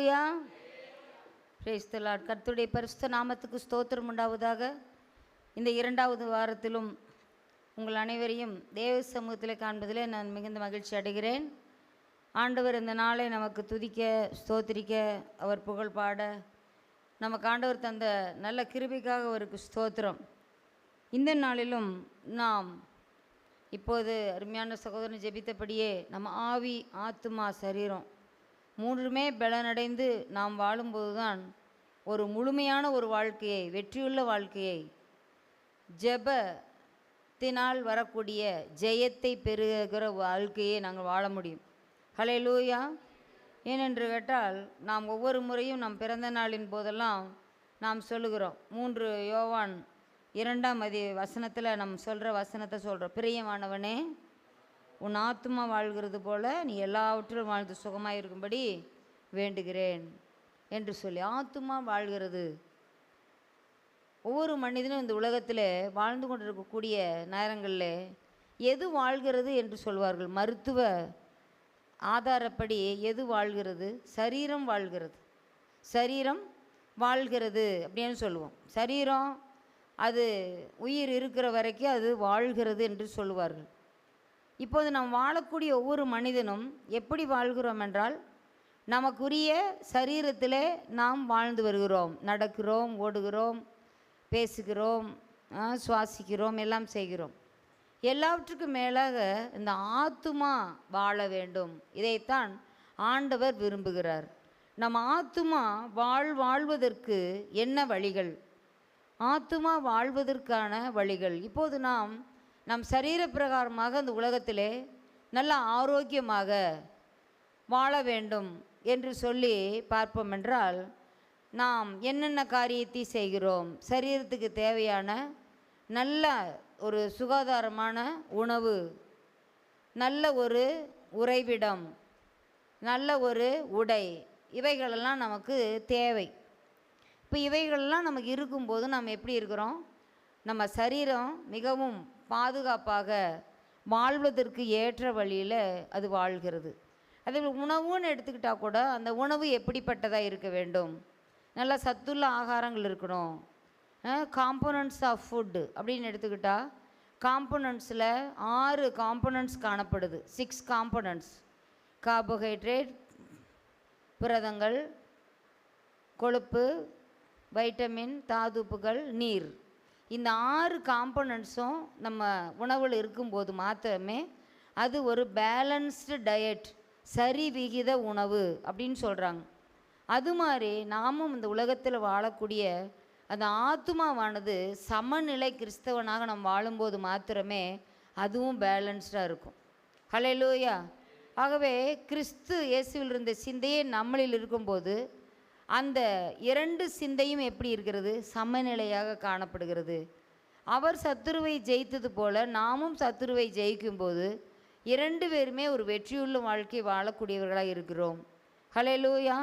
Hallelujah. Praise the Lord. கர்த்தருடைய பரிசுத்த நாமத்துக்கு ஸ்தோத்திரம் உண்டாவதாக. இந்த இரண்டாவது வாரத்திலும் உங்கள் அனைவரையும் தேவ சமூகத்தில் காண்பதில் நான் மிகுந்த மகிழ்ச்சி அடைகிறேன். ஆண்டவர் இந்த நாளை நமக்கு துதிக்க, ஸ்தோத்திரிக்க, அவர் புகழ் பாட நமக்கு ஆண்டவர் தந்த நல்ல கிருபைக்காக அவருக்கு ஸ்தோத்திரம். இந்த நாளிலும் நாம் இப்போது அருமையான சகோதரன் ஜெபித்தபடியே நம்ம ஆவி, ஆத்துமா, சரீரம் மூன்றுமே பலனடைந்து நாம் வாழும்போது தான் ஒரு முழுமையான ஒரு வாழ்க்கையை, வெற்றியுள்ள வாழ்க்கையை, ஜெபத்தினால் வரக்கூடிய ஜெயத்தை பெறுகிற வாழ்க்கையை நாங்கள் வாழ முடியும். ஹல்லேலூயா. ஏனென்று கேட்டால் நாம் ஒவ்வொரு முறையும் நம் பிறந்த நாளின் போதெல்லாம் நாம் சொல்லுகிறோம். 3 யோவான் 2 வசனத்தில் நம்ம சொல்கிற வசனத்தை சொல்கிறோம். பிரியமானவனே, உன் ஆத்துமா வாழ்கிறது போல நீ எல்லாவற்றிலும் வாழ்ந்து சுகமாக இருக்கும்படி வேண்டுகிறேன் என்று சொல்லி. ஆத்துமா வாழ்கிறது. ஒவ்வொரு மனிதனும் இந்த உலகத்தில் வாழ்ந்து கொண்டு இருக்கக்கூடிய நேரங்களில் எது வாழ்கிறது என்று சொல்வார்கள். மருத்துவ ஆதாரப்படி எது வாழ்கிறது? சரீரம் வாழ்கிறது. சரீரம் வாழ்கிறது அப்படின்னு சொல்லுவோம். சரீரம் அது உயிர் இருக்கிற வரைக்கும் அது வாழ்கிறது என்று சொல்லுவார்கள். இப்போது நாம் வாழக்கூடிய ஒவ்வொரு மனிதனும் எப்படி வாழ்கிறோம் என்றால், நமக்குரிய சரீரத்திலே நாம் வாழ்ந்து வருகிறோம். நடக்கிறோம், ஓடுகிறோம், பேசுகிறோம், சுவாசிக்கிறோம், எல்லாம் செய்கிறோம். எல்லாவற்றுக்கும் மேலாக இந்த ஆத்துமா வாழ வேண்டும். இதைத்தான் ஆண்டவர் விரும்புகிறார். நம்ம ஆத்துமா வாழ்வதற்கு என்ன வழிகள்? ஆத்துமா வாழ்வதற்கான வழிகள். இப்போது நாம் நம் சரீர பிரகாரமாக இந்த உலகத்திலே நல்ல ஆரோக்கியமாக வாழ வேண்டும் என்று சொல்லி பார்ப்போம் என்றால், நாம் என்னென்ன காரியத்தை செய்கிறோம்? சரீரத்துக்கு தேவையான நல்ல ஒரு சுகாதாரமான உணவு, நல்ல ஒரு உறைவிடம், நல்ல ஒரு உடை, இவைகளெல்லாம் நமக்கு தேவை. இப்போ இவைகளெல்லாம் நமக்கு இருக்கும்போது நாம் எப்படி இருக்கிறோம்? நம்ம சரீரம் மிகவும் பாதுகாப்பாக வாழ்வதற்கு ஏற்ற வழியில் அது வாழ்கிறது. அதில் உணவுன்னு எடுத்துக்கிட்டால் கூட அந்த உணவு எப்படிப்பட்டதாக இருக்க வேண்டும்? நல்ல சத்துள்ள ஆகாரங்கள் இருக்கணும். காம்போனன்ட்ஸ் ஆஃப் ஃபுட்டு அப்படின்னு எடுத்துக்கிட்டால், காம்போனன்ட்ஸில் 6 காம்போனன்ட்ஸ் காணப்படுது. 6 காம்போனன்ட்ஸ். கார்போஹைட்ரேட், புரதங்கள், கொழுப்பு, வைட்டமின், தாதுப்புகள், நீர். இந்த 6 காம்போனன்ட்ஸும் நம்ம உணவில் இருக்கும்போது மாத்திரமே அது ஒரு பேலன்ஸ்டு டயட், சரி விகித உணவு அப்படின்னு சொல்கிறாங்க. அது மாதிரி நாமும் இந்த உலகத்தில் வாழக்கூடிய அந்த ஆத்துமாவானது சமநிலை கிறிஸ்தவனாக நம்ம வாழும்போது மாத்திரமே அதுவும் பேலன்ஸ்டாக இருக்கும். ஹல்லேலூயா. ஆகவே கிறிஸ்து இயேசுவில் இருந்த சிந்தையே நம்மளில் இருக்கும்போது அந்த 2 சிந்தையும் எப்படி இருக்கிறது? சமநிலையாக காணப்படுகிறது. அவர் சத்துருவை ஜெயித்தது போல நாமும் சத்துருவை ஜெயிக்கும்போது 2 பேருமே ஒரு வெற்றியுள்ள வாழ்க்கை வாழக்கூடியவர்களாக இருக்கிறோம். ஹல்லேலூயா.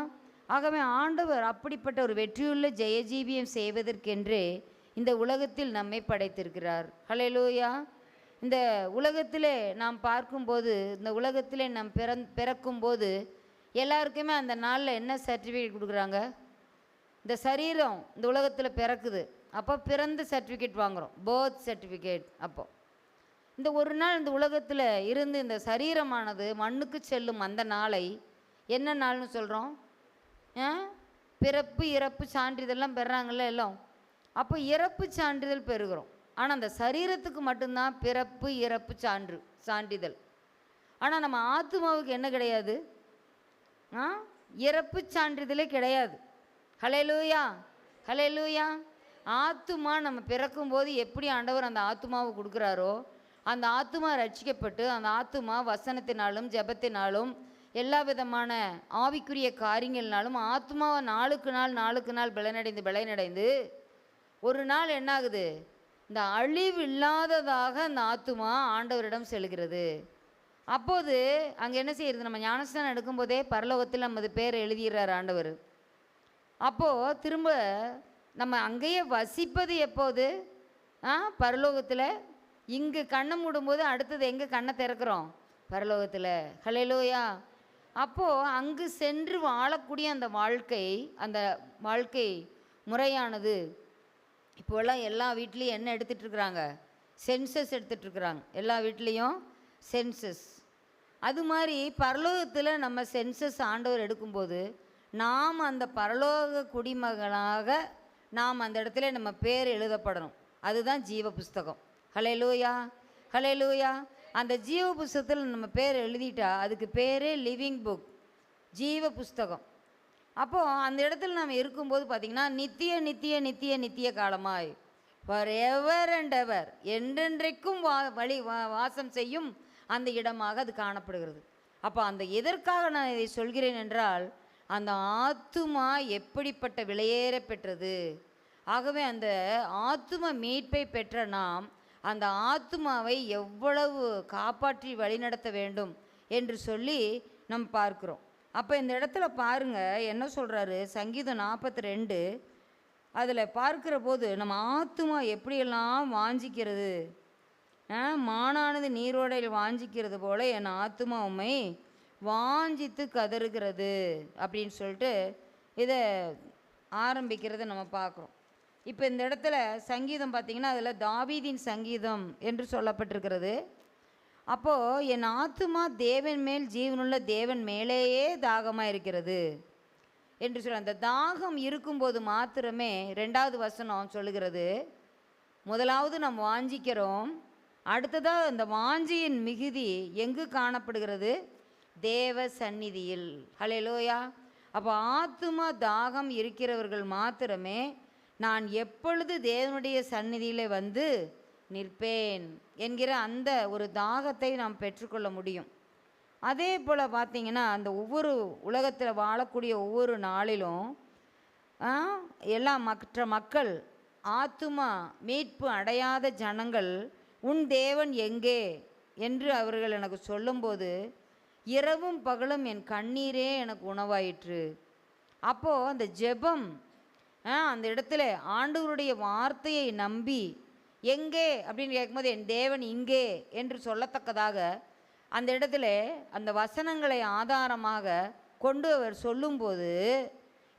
ஆகவே ஆண்டவர் அப்படிப்பட்ட ஒரு வெற்றியுள்ள ஜெயஜீவியம் செய்வதற்கென்றே இந்த உலகத்தில் நம்மை படைத்திருக்கிறார். ஹல்லேலூயா. இந்த உலகத்திலே நாம் பார்க்கும்போது, இந்த உலகத்திலே நாம் பிறக்கும்போது எல்லாருக்குமே அந்த நாளில் என்ன சர்டிஃபிகேட் கொடுக்குறாங்க? இந்த சரீரம் இந்த உலகத்தில் பிறக்குது, அப்போ பிறந்த சர்டிஃபிகேட் வாங்குகிறோம், பர்த் சர்டிஃபிகேட். அப்போ இந்த ஒரு நாள் இந்த உலகத்தில் இருந்து இந்த சரீரமானது மண்ணுக்கு செல்லும் அந்த நாளை என்ன நாள்னு சொல்கிறோம்? பிறப்பு இறப்பு சான்றிதழ்லாம் பெறாங்கள்ல எல்லாம். அப்போ இறப்பு சான்றிதழ் பெறுகிறோம். ஆனால் அந்த சரீரத்துக்கு மட்டும்தான் பிறப்பு இறப்பு சான்றிதழ். ஆனால் நம்ம ஆத்துமாவுக்கு என்ன கிடையாது? இறப்பு சான்றிதழே கிடையாது. ஹல்லேலூயா. ஹல்லேலூயா. ஆத்துமா நம்ம பிறக்கும்போது எப்படி ஆண்டவர் அந்த ஆத்துமாவை கொடுக்குறாரோ, அந்த ஆத்துமா ரட்சிக்கப்பட்டு அந்த ஆத்துமா வசனத்தினாலும் ஜெபத்தினாலும் எல்லா விதமான ஆவிக்குரிய காரியங்கள்னாலும் ஆத்துமாவை நாளுக்கு நாள் பலனடைந்து ஒரு நாள் என்னாகுது? இந்த அழிவு இல்லாததாக அந்த ஆத்துமா ஆண்டவரிடம் செல்கிறது. அப்போது அங்கே என்ன செய்கிறது? நம்ம ஞானஸ்நானம் எடுக்கும்போதே பரலோகத்தில் நமது பேர் எழுதிடுறார் ஆண்டவர். அப்போது திரும்ப நம்ம அங்கேயே வசிப்பது எப்போது? பரலோகத்தில். இங்கு கண்ணை மூடும்போது அடுத்தது எங்கே கண்ணை திறக்கிறோம்? பரலோகத்தில். ஹல்லேலூயா. அப்போது அங்கு சென்று வாழக்கூடிய அந்த வாழ்க்கை முறையானது இப்போல்லாம் எல்லா வீட்லேயும் என்ன எடுத்துகிட்ருக்குறாங்க? சென்சஸ் எடுத்துகிட்ருக்குறாங்க. எல்லா வீட்லேயும் சென்சஸ். அது மாதிரி பரலோகத்தில் நம்ம சென்சஸ் ஆண்டவர் எடுக்கும்போது நாம் அந்த பரலோக குடிமகனாக நாம் அந்த இடத்துல நம்ம பேர் எழுதப்படணும். அதுதான் ஜீவ புஸ்தகம். ஹல்லேலூயா, ஹல்லேலூயா. அந்த ஜீவ புஸ்தகத்தில் நம்ம பேர் எழுதிட்டா அதுக்கு பேரே லிவிங் புக், ஜீவ புஸ்தகம். அப்போது அந்த இடத்துல நாம் இருக்கும்போது பார்த்திங்கன்னா நித்திய நித்திய நித்திய நித்திய காலமாய் ஃபார் எவர் அண்ட் எவர் என்றென்றைக்கும் வாசம் செய்யும் அந்த இடமாக அது காணப்படுகிறது. அப்போ அந்த எதற்காக நான் இதை சொல்கிறேன் என்றால், அந்த ஆத்துமா எப்படிப்பட்ட விலையேற பெற்றது. ஆகவே அந்த ஆத்தும மீட்பை பெற்ற நாம் அந்த ஆத்துமாவை எவ்வளவு காப்பாற்றி வழிநடத்த வேண்டும் என்று சொல்லி நம்ம பார்க்குறோம். அப்போ இந்த இடத்துல பாருங்கள் என்ன சொல்கிறாரு, சங்கீதம் 42 அதில் பார்க்கிற போது நம்ம ஆத்துமா எப்படியெல்லாம் வாஞ்சிக்கிறது. மானானது நீரோடையில் வாஞ்சிக்கிறது போல் என் ஆத்துமா உம்மை வாஞ்சித்து கதறுகிறது அப்படின்னு சொல்லிட்டு இதை ஆரம்பிக்கிறத நம்ம பார்க்குறோம். இப்போ இந்த இடத்துல சங்கீதம் பார்த்திங்கன்னா அதில் தாவீதின் சங்கீதம் என்று சொல்லப்பட்டிருக்கிறது. அப்போது என் ஆத்துமா தேவன் மேல், ஜீவனுள்ள தேவன் மேலேயே தாகமாக இருக்கிறது என்று சொல்ல, அந்த தாகம் இருக்கும்போது மாத்திரமே 2வது வசனம் சொல்லுகிறது, முதலாவது நாம் வாஞ்சிக்கிறோம், அடுத்ததாக அந்த வாஞ்சியின் மிகுதி எங்கு காணப்படுகிறது? தேவ சந்நிதியில். ஹல்லேலூயா. அப்போ ஆத்துமா தாகம் இருக்கிறவர்கள் மாத்திரமே நான் எப்பொழுது தேவனுடைய சந்நிதியில் வந்து நிற்பேன் என்கிற அந்த ஒரு தாகத்தை நாம் பெற்றுக்கொள்ள முடியும். அதே போல் பார்த்திங்கன்னா அந்த ஒவ்வொரு உலகத்தில் வாழக்கூடிய ஒவ்வொரு நாளிலும் எல்லாம் மற்ற மக்கள் ஆத்துமா மீட்பு அடையாத ஜனங்கள் உன் தேவன் எங்கே என்று அவர்கள் எனக்கு சொல்லும்போது இரவும் பகலும் என் கண்ணீரே எனக்கு உணவாயிற்று. அப்போது அந்த ஜெபம் அந்த இடத்துல ஆண்டவருடைய வார்த்தையை நம்பி எங்கே அப்படின்னு கேட்கும்போது என் தேவன் இங்கே என்று சொல்லத்தக்கதாக அந்த இடத்துல அந்த வசனங்களை ஆதாரமாக கொண்டு அவர் சொல்லும்போது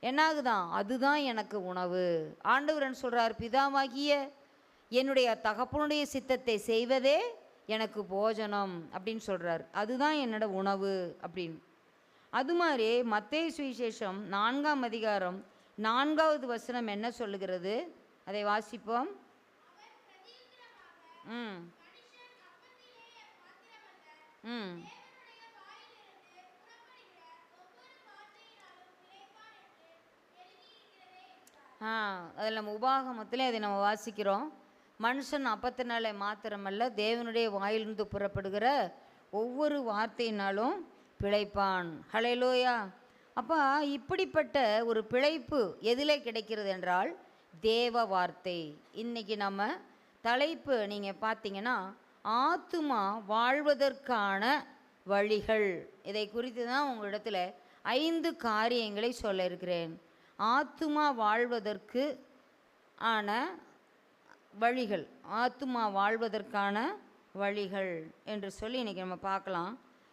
என்னாகுதான், அதுதான் எனக்கு உணவு. ஆண்டவரன் சொல்கிறார், பிதாவாகிய என்னுடைய தகப்பனுடைய சித்தத்தை செய்வதே எனக்கு போஜனம் அப்படின்னு சொல்கிறார். அதுதான் என்னோட உணவு அப்படின்னு. அது மாதிரி மத்தேயு சுவிசேஷம் 4ஆம் அதிகாரம் 4வது வசனம் என்ன சொல்லுகிறது? அதை வாசிப்போம். ம் ம் அதில் நம்ம உபாகமத்தில் அதை நம்ம வாசிக்கிறோம். மனுஷன் அப்பத்தினாலே மாத்திரமல்ல தேவனுடைய வாயிலிருந்து புறப்படுகிற ஒவ்வொரு வார்த்தையினாலும் பிழைப்பான். ஹல்லேலூயா. அப்போ இப்படிப்பட்ட ஒரு பிழைப்பு எதில் கிடைக்கிறது என்றால் தேவ வார்த்தை. இன்றைக்கி நம்ம தலைப்பு நீங்கள் பார்த்தீங்கன்னா ஆத்துமா வாழ்வதற்கான வழிகள். இதை குறித்து தான் உங்களிடத்தில் 5 காரியங்களை சொல்ல இருக்கிறேன். ஆத்துமா வாழ்வதற்கு ஆன வழிகள், ஆத்துமா வாழ்வதற்கான வழிகள் என்று சொல்லி இன்றைக்கி நம்ம பார்க்கலாம்.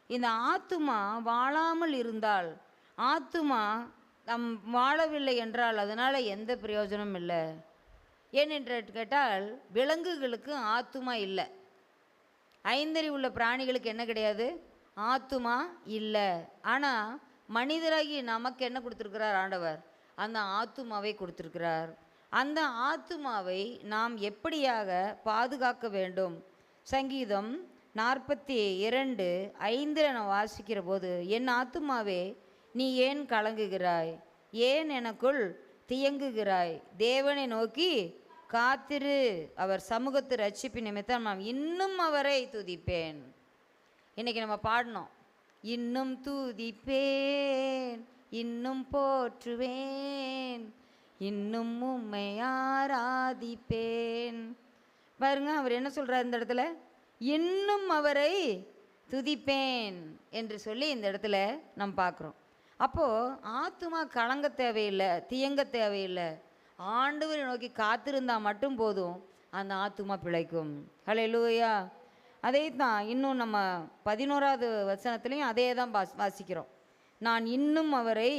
இந்த ஆத்துமா வாழாமல் இருந்தால், ஆத்துமா நம் வாழவில்லை என்றால் அதனால் எந்த பிரயோஜனமும் இல்லை. ஏனென்று கேட்டால் விலங்குகளுக்கு ஆத்துமா இல்லை. ஐந்தறிவுள்ள பிராணிகளுக்கு என்ன கிடையாது? ஆத்துமா இல்லை. ஆனால் மனிதராகி நமக்கு என்ன கொடுத்துருக்கிறார் ஆண்டவர்? அந்த ஆத்துமாவை கொடுத்துருக்கிறார். அந்த ஆத்துமாவை நாம் எப்படியாக பாதுகாக்க வேண்டும்? சங்கீதம் 42:5 நான் வாசிக்கிற போது, என் ஆத்துமாவே நீ ஏன் கலங்குகிறாய், ஏன் எனக்குள் தியங்குகிறாய், தேவனை நோக்கி காத்திரு, அவர் சமூகத்து ரட்சிப்பு நிமித்தம் நான் இன்னும் அவரை துதிப்பேன். இன்றைக்கி நம்ம பாடணும், இன்னும் துதிப்பேன், இன்னும் போற்றுவேன், இன்னும் உம்மை ஆராதிப்பேன். பாருங்க, அவர் என்ன சொல்கிறார் இந்த இடத்துல? இன்னும் அவரை துதிப்பேன் என்று சொல்லி இந்த இடத்துல நம்ம பார்க்குறோம். அப்போது ஆத்துமா கலங்க தேவையில்லை, தியங்க தேவையில்லை. ஆண்டவரை நோக்கி காத்திருந்தால் மட்டும் போதும், அந்த ஆத்துமா பிழைக்கும். ஹல்லேலூயா. அதே தான் இன்னும் நம்ம 11வது வசனத்துலேயும் அதே தான் வாசிக்கிறோம். நான் இன்னும் அவரை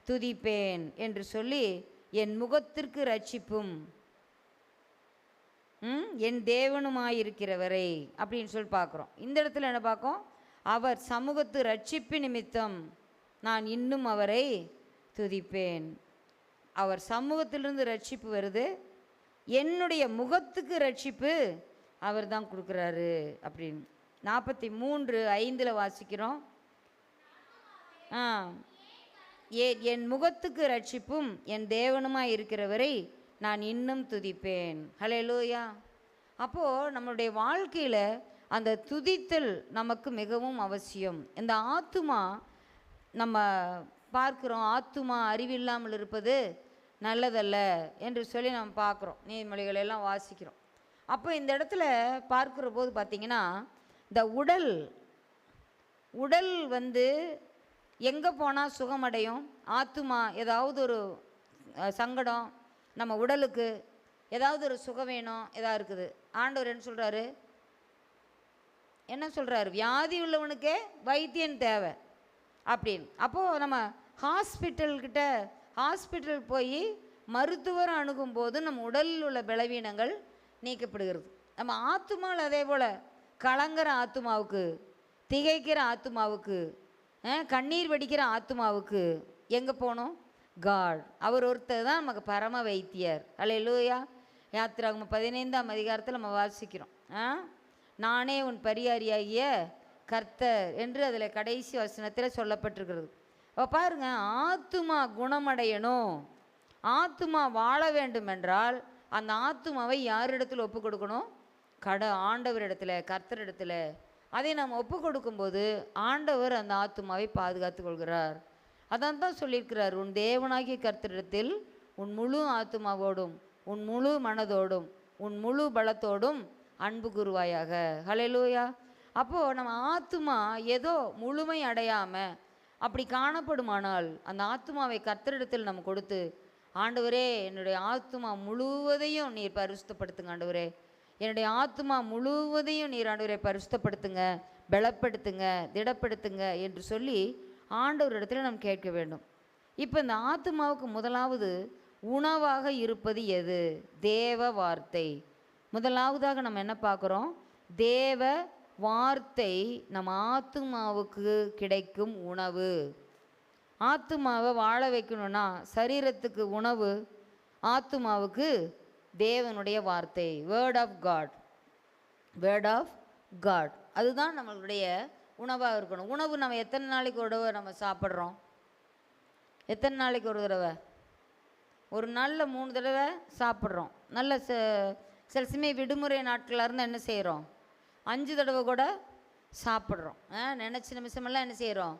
துதிப்பேன் என்று சொல்லி என் முகத்திற்கு ரட்சிப்பும் என் தேவனுமாயிருக்கிறவரை அப்படின்னு சொல்லி பார்க்குறோம். இந்த இடத்துல என்ன பார்க்கும்? அவர் சமூகத்து ரட்சிப்பு நிமித்தம் நான் இன்னும் அவரை துதிப்பேன். அவர் சமூகத்திலிருந்து ரட்சிப்பு வருது, என்னுடைய முகத்துக்கு ரட்சிப்பு அவர் தான் கொடுக்குறாரு அப்படின்னு 43:5 வாசிக்கிறோம். என் முகத்துக்கு ரட்சிப்பும் என் தேவனுமாய் இருக்கிறவரை நான் இன்னும் துதிப்பேன். ஹல்லேலூயா. அப்போது நம்மளுடைய வாழ்க்கையில் அந்த துதித்தல் நமக்கு மிகவும் அவசியம். இந்த ஆத்துமா நம்ம பார்க்குறோம், ஆத்துமா அறிவில்லாமல் இருப்பது நல்லதல்ல என்று சொல்லி நம்ம பார்க்குறோம், நீதிமொழிகளெல்லாம் வாசிக்கிறோம். அப்போ இந்த இடத்துல பார்க்குற போது பார்த்திங்கன்னா, இந்த உடல் வந்து எங்கே போனால் சுகமடையும்? ஆத்துமா ஏதாவது ஒரு சங்கடம், நம்ம உடலுக்கு ஏதாவது ஒரு சுகம் வேணும், எதாவது இருக்குது. ஆண்டவர் என்ன சொல்கிறாரு? வியாதி உள்ளவனுக்கே வைத்தியன் தேவை அப்படின்னு. அப்போது நம்ம ஹாஸ்பிட்டல் போய் மருத்துவர் அணுகும்போது நம்ம உடலில் உள்ள பலவீனங்கள் நீக்கப்படுகிறது. நம்ம ஆத்துமாவில் அதே போல் கலங்குற ஆத்துமாவுக்கு, திகைக்கிற ஆத்துமாவுக்கு, கண்ணீர் வடிக்கிற ஆத்துமாவுக்கு எங்கே போகணும்? காட். அவர் ஒருத்தர் தான் நமக்கு பரம வைத்தியர். அல்லேலூயா. யாத்திராகமம் 15ஆம் அதிகாரத்தில் நம்ம வாசிக்கிறோம், நானே உன் பரிகாரியாகிய கர்த்தர் என்று அதில் கடைசி வசனத்தில் சொல்லப்பட்டிருக்கிறது. அப்போ பாருங்கள், ஆத்துமா குணமடையணும், ஆத்துமா வாழ வேண்டும் என்றால் அந்த ஆத்துமாவை யாரிடத்தில் ஒப்பு கொடுக்கணும்? ஆண்டவரிடத்தில், கர்த்தரிடத்தில். அதை நாம் ஒப்பு கொடுக்கும்போது ஆண்டவர் அந்த ஆத்துமாவை பாதுகாத்து கொள்கிறார். அதான் தான் சொல்லியிருக்கிறார், உன் தேவனாகிய கர்த்தரிடத்தில் உன் முழு ஆத்துமாவோடும் உன் முழு மனதோடும் உன் முழு பலத்தோடும் அன்பு கூறுவாயாக. ஹல்லேலூயா. அப்போது நம்ம ஆத்துமா ஏதோ முழுமை அடையாமல் அப்படி காணப்படுமானால் அந்த ஆத்துமாவை கர்த்தரிடத்தில் நம்ம கொடுத்து, ஆண்டவரே என்னுடைய ஆத்துமா முழுவதையும் நீர் பரிசுத்தப்படுத்துங்க, ஆண்டவரே என்னுடைய ஆத்துமா முழுவதையும் நீர் ஆண்டவரை பரிசுத்தப்படுத்துங்க, பலப்படுத்துங்க, திடப்படுத்துங்க என்று சொல்லி ஆண்டவரிடத்தில் நாம் கேட்க வேண்டும். இப்போ இந்த ஆத்துமாவுக்கு முதலாவது உணவாக இருப்பது எது? தேவ வார்த்தை. முதலாவதாக நம்ம என்ன பார்க்குறோம்? தேவ வார்த்தை நம்ம ஆத்துமாவுக்கு கிடைக்கும் உணவு. ஆத்துமாவை வாழ வைக்கணும்னா சரீரத்துக்கு உணவு, ஆத்துமாவுக்கு தேவனுடைய வார்த்தை, வேர்ட் ஆஃப் காட். அதுதான் நம்மளுடைய உணவாக இருக்கணும். உணவு நம்ம எத்தனை நாளைக்கு ஒரு தடவை நம்ம சாப்பிட்றோம்? எத்தனை நாளைக்கு ஒரு தடவை? ஒரு நாளில் 3 தடவை சாப்பிட்றோம். நல்ல சில சமயம் விடுமுறை நாட்களாக இருந்தால் என்ன செய்கிறோம்? 5 தடவை கூட சாப்பிட்றோம். நினச்ச நிமிஷமெல்லாம் என்ன செய்கிறோம்?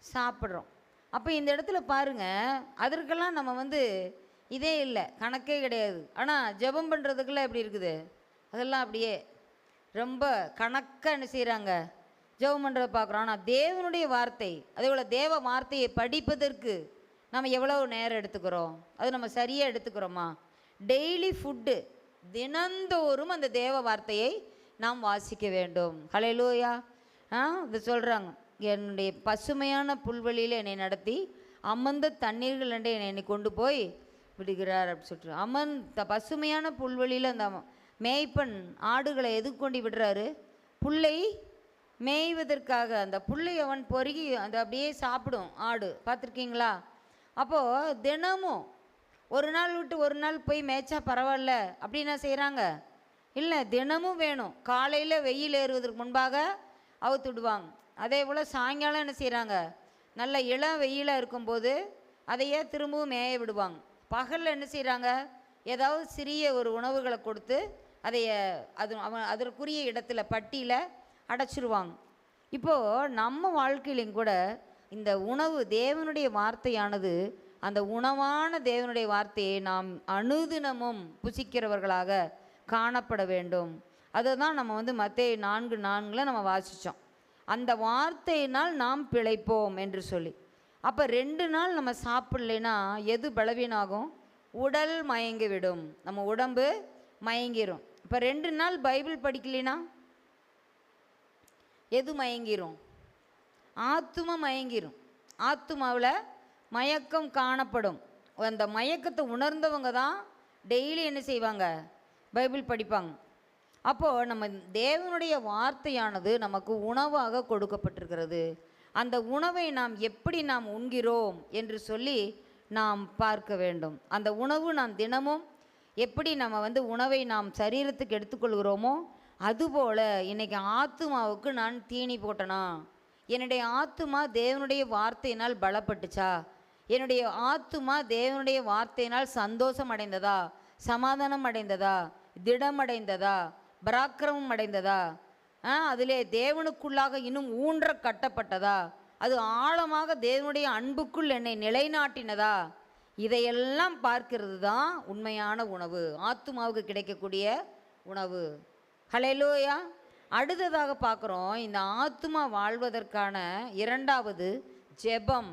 சாப்பிட்றோம். அப்போ இந்த இடத்துல பாருங்கள், அதற்கெல்லாம் நம்ம இதே இல்லை, கணக்கே கிடையாது. ஆனால் ஜெபம் பண்ணுறதுக்கெல்லாம் எப்படி இருக்குது? அதெல்லாம் அப்படியே ரொம்ப கணக்காக என்ன செய்கிறாங்க? ஜெபம் பண்ணுறதை பார்க்குறோம். ஆனால் தேவனுடைய வார்த்தை, அதே போல் தேவ வார்த்தையை படிப்பதற்கு நம்ம எவ்வளோ நேரம் எடுத்துக்கிறோம்? அது நம்ம சரியாக எடுத்துக்கிறோமா? டெய்லி ஃபுட்டு, தினந்தோறும் அந்த தேவ வார்த்தையை நாம் வாசிக்க வேண்டும். ஹல்லேலூயா. இது சொல்கிறாங்க, என்னுடைய பசுமையான புல்வெளியில் என்னை நடத்தி அமர்ந்த தண்ணீர்கள் என்று என்னை கொண்டு போய் விடுகிறார் அப்படின்னு சொல்லிட்டு. பசுமையான புல்வெளியில் அந்த மேய்ப்பன் ஆடுகளை எதுக்கு கொண்டு விடுறாரு? புல்லை மேய்வதற்காக. அந்த புல்லை அவன் பொறுகி அந்த அப்படியே சாப்பிடும் ஆடு, பார்த்துருக்கீங்களா? அப்போது தினமும் ஒரு நாள் விட்டு ஒரு நாள் போய் மேய்ச்சா பரவாயில்ல அப்படின்னா செய்கிறாங்க? இல்லை, தினமும் வேணும். காலையில் வெயில் ஏறுவதற்கு முன்பாக அவுத்து விடுவாங்க. அதே போல் சாயங்காலம் என்ன செய்கிறாங்க? நல்ல இளம் வெயிலாக இருக்கும்போது அதையே திரும்பவும் மேய விடுவாங்க. பகலில் என்ன செய்கிறாங்க? ஏதாவது சிறிய ஒரு உணவுகளை கொடுத்து அதற்குரிய இடத்துல பட்டியில் அடைச்சிருவாங்க. இப்போது நம்ம வாழ்க்கையிலையும் கூட இந்த உணவு, தேவனுடைய வார்த்தையானது, அந்த உணவான தேவனுடைய வார்த்தையை நாம் அனுதினமும் புசிக்கிறவர்களாக காணப்பட வேண்டும். அதை தான் நம்ம மத்தேயு 4:4 நம்ம வாசித்தோம். அந்த வார்த்தையினால் நாம் பிழைப்போம் என்று சொல்லி. அப்போ 2 நாள் நம்ம சாப்பிட்லைன்னா எது பலவீனாகும்? உடல் மயங்கிவிடும், நம்ம உடம்பு மயங்கிரும். இப்போ 2 நாள் பைபிள் படிக்கலைன்னா எது மயங்கிரும்? ஆத்துமா மயங்கிரும். ஆத்துமாவில் மயக்கம் காணப்படும். அந்த மயக்கத்தை உணர்ந்தவங்க தான் டெய்லி என்ன செய்வாங்க? பைபிள் படிப்பாங்க. அப்போது நம்ம தேவனுடைய வார்த்தையானது நமக்கு உணவாக கொடுக்கப்பட்டிருக்கிறது. அந்த உணவை நாம் எப்படி நாம் உண்கிறோம் என்று சொல்லி நாம் பார்க்க வேண்டும். அந்த உணவு நாம் தினமும் எப்படி நம்ம உணவை நாம் சரீரத்துக்கு எடுத்துக்கொள்கிறோமோ அதுபோல் இன்றைக்கி ஆத்துமாவுக்கு நான் தீனி போட்டனா? என்னுடைய ஆத்துமா தேவனுடைய வார்த்தையினால் பலப்பட்டுச்சா? என்னுடைய ஆத்துமா தேவனுடைய வார்த்தையினால் சந்தோஷம் அடைந்ததா? சமாதானம் அடைந்ததா? திடம் அடைந்ததா? பராக்கிரமம் அடைந்ததா? அதிலே தேவனுக்குள்ளாக இன்னும் ஊன்ற கட்டப்பட்டதா? அது ஆழமாக தேவனுடைய அன்புக்குள் என்னை நிலைநாட்டினதா? இதையெல்லாம் பார்க்கிறது தான் உண்மையான உணவு, ஆத்துமாவுக்கு கிடைக்கக்கூடிய உணவு. ஹல்லேலூயா. அடுத்ததாக பார்க்குறோம், இந்த ஆத்துமா வாழ்வதற்கான இரண்டாவது ஜெபம்.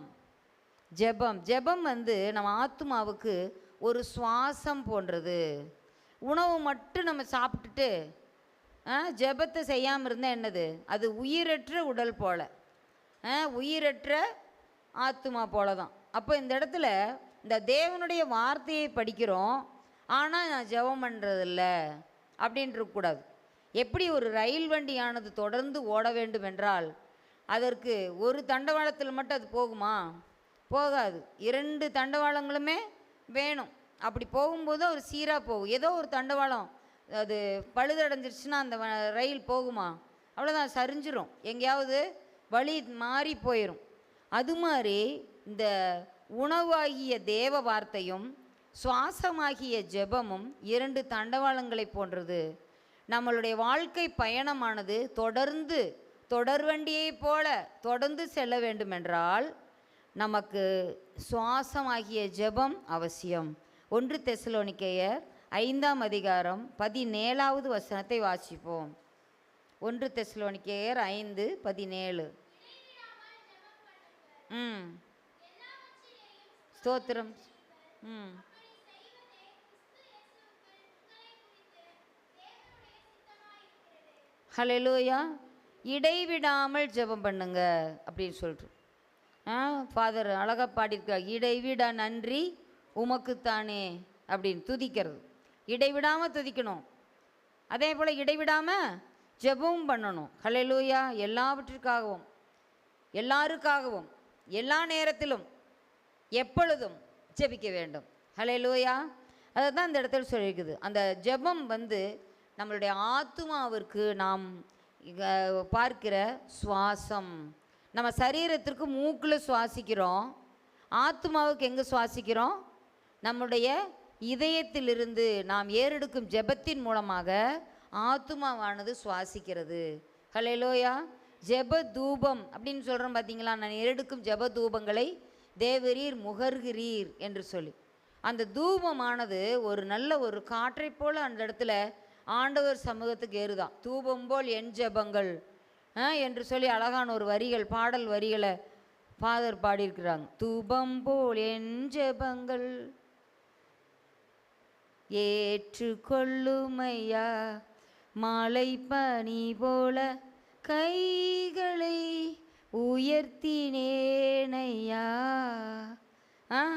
ஜெபம் நம்ம ஆத்துமாவுக்கு ஒரு சுவாசம் போன்றது. உணவு மட்டும் நம்ம சாப்பிட்டுட்டு ஜெபத்தை செய்யாமல் இருந்தால் என்னது? அது உயிரற்ற உடல் போல், உயிரற்ற ஆத்துமா போல தான். அப்போ இந்த இடத்துல இந்த தேவனுடைய வார்த்தையை படிக்கிறோம், ஆனால் நான் ஜெபம் பண்ணுறதில்ல அப்படின்ட்டு இருக்கக்கூடாது. எப்படி ஒரு ரயில் வண்டியானது தொடர்ந்து ஓட வேண்டும் என்றால் அதற்கு ஒரு தண்டவாளத்தில் மட்டும் அது போகுமா? போகாது. 2 தண்டவாளங்களுமே வேணும். அப்படி போகும்போது ஒரு சீராக போகும். ஏதோ ஒரு தண்டவாளம் அது பழுதடைஞ்சிருச்சுன்னா அந்த ரயில் போகுமா? அவ்வளோதான், சரிஞ்சிரும், எங்கேயாவது வழி மாறி போயிடும். அது மாதிரி இந்த உணவாகிய தேவ வார்த்தையும் சுவாசமாகிய ஜெபமும் 2 தண்டவாளங்களை போன்றது. நம்மளுடைய வாழ்க்கை பயணமானது தொடர்வண்டியை போல தொடர்ந்து செல்ல வேண்டுமென்றால் நமக்கு சுவாசமாகிய ஜெபம் அவசியம். 1 தெசலோனிக்கேயர் 5ஆம் அதிகாரம் 17வது வசனத்தை வாசிப்போம். 1 தெசலோனிக்கேயர் 5:17. ஸ்தோத்திரம். ஹல்லேலூயா. இடைவிடாமல் ஜெபம் பண்ணுங்க அப்படின்னு சொல்லிட்டு ஃபாதர் அழகாக பாடியிருக்கார். இடைவிடா நன்றி உமக்குத்தானே அப்படின்னு துதிக்கிறது. இடைவிடாமல் துதிக்கணும். அதே போல் இடைவிடாமல் ஜெபமும் பண்ணணும். ஹல்லேலூயா. எல்லாவற்றிற்காகவும் எல்லாருக்காகவும் எல்லா நேரத்திலும் எப்பொழுதும் ஜெபிக்க வேண்டும். ஹல்லேலூயா. அதை தான் இந்த இடத்துல சொல்லியிருக்குது. அந்த ஜெபம் நம்மளுடைய ஆத்துமாவிற்கு நாம் பார்க்கிற சுவாசம். நம்ம சரீரத்திற்கு மூக்கில் சுவாசிக்கிறோம், ஆத்துமாவுக்கு எங்கே சுவாசிக்கிறோம்? நம்முடைய இதயத்திலிருந்து நாம் ஏறெடுக்கும் ஜெபத்தின் மூலமாக ஆத்துமாவானது சுவாசிக்கிறது. ஹல்லேலூயா. ஜெப தூபம் அப்படின்னு சொல்கிறோம் பார்த்தீங்களா? நான் ஏறெடுக்கும் ஜெப தூபங்களை தேவரீர் முகர்கிறீர் என்று சொல்லி அந்த தூபமானது ஒரு நல்ல ஒரு காற்றை போல் அந்த இடத்துல ஆண்டவர் சமூகத்துக்கு ஏறுதான். தூபம் போல் என் ஜெபங்கள் என்று சொல்லி அழகான ஒரு வரிகள், பாடல் வரிகளை ஃபாதர் பாடியிருக்கிறாங்க. தூபம் போல் என் ஜெபங்கள் ஏற்றுக்கொள்ளுமையா, மாலை பனி போல கைகளை உயர்த்தினேனையா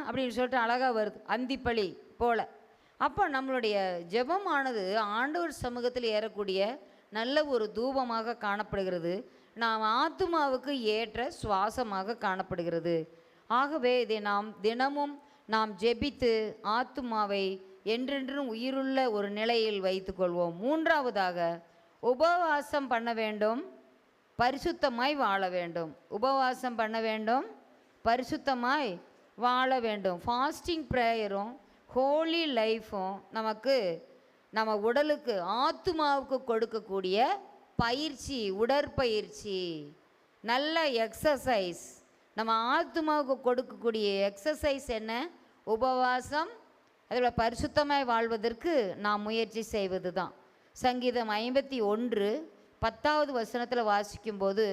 அப்படின்னு சொல்லிட்டு அழகாக வருது, அந்திப்பழி போல. அப்போ நம்மளுடைய ஜெபமானது ஆண்டவர் சமூகத்தில் ஏறக்கூடிய நல்ல ஒரு தூபமாக காணப்படுகிறது. நாம் ஆத்துமாவுக்கு ஏற்ற சுவாசமாக காணப்படுகிறது. ஆகவே இதை நாம் தினமும் நாம் ஜெபித்து ஆத்துமாவை என்றென்றும் உயிருள்ள ஒரு நிலையில் வைத்துக்கொள்வோம். மூன்றாவதாக உபவாசம் பண்ண வேண்டும், பரிசுத்தமாய் வாழ வேண்டும். உபவாசம் பண்ண வேண்டும், பரிசுத்தமாய் வாழ வேண்டும். ஃபாஸ்டிங் ப்ரேயரும் ஹோலி லைஃப்பும் நம்ம உடலுக்கு ஆத்துமாவுக்கு கொடுக்கக்கூடிய பயிற்சி, உடற்பயிற்சி, நல்ல எக்ஸசைஸ். நம்ம ஆத்துமாவுக்கு கொடுக்கக்கூடிய எக்ஸசைஸ் என்ன? உபவாசம். அதில் பரிசுத்தமாய் வாழ்வதற்கு நாம் முயற்சி செய்வது தான். சங்கீதம் 51:10வது வசனத்தில் வாசிக்கும்போது,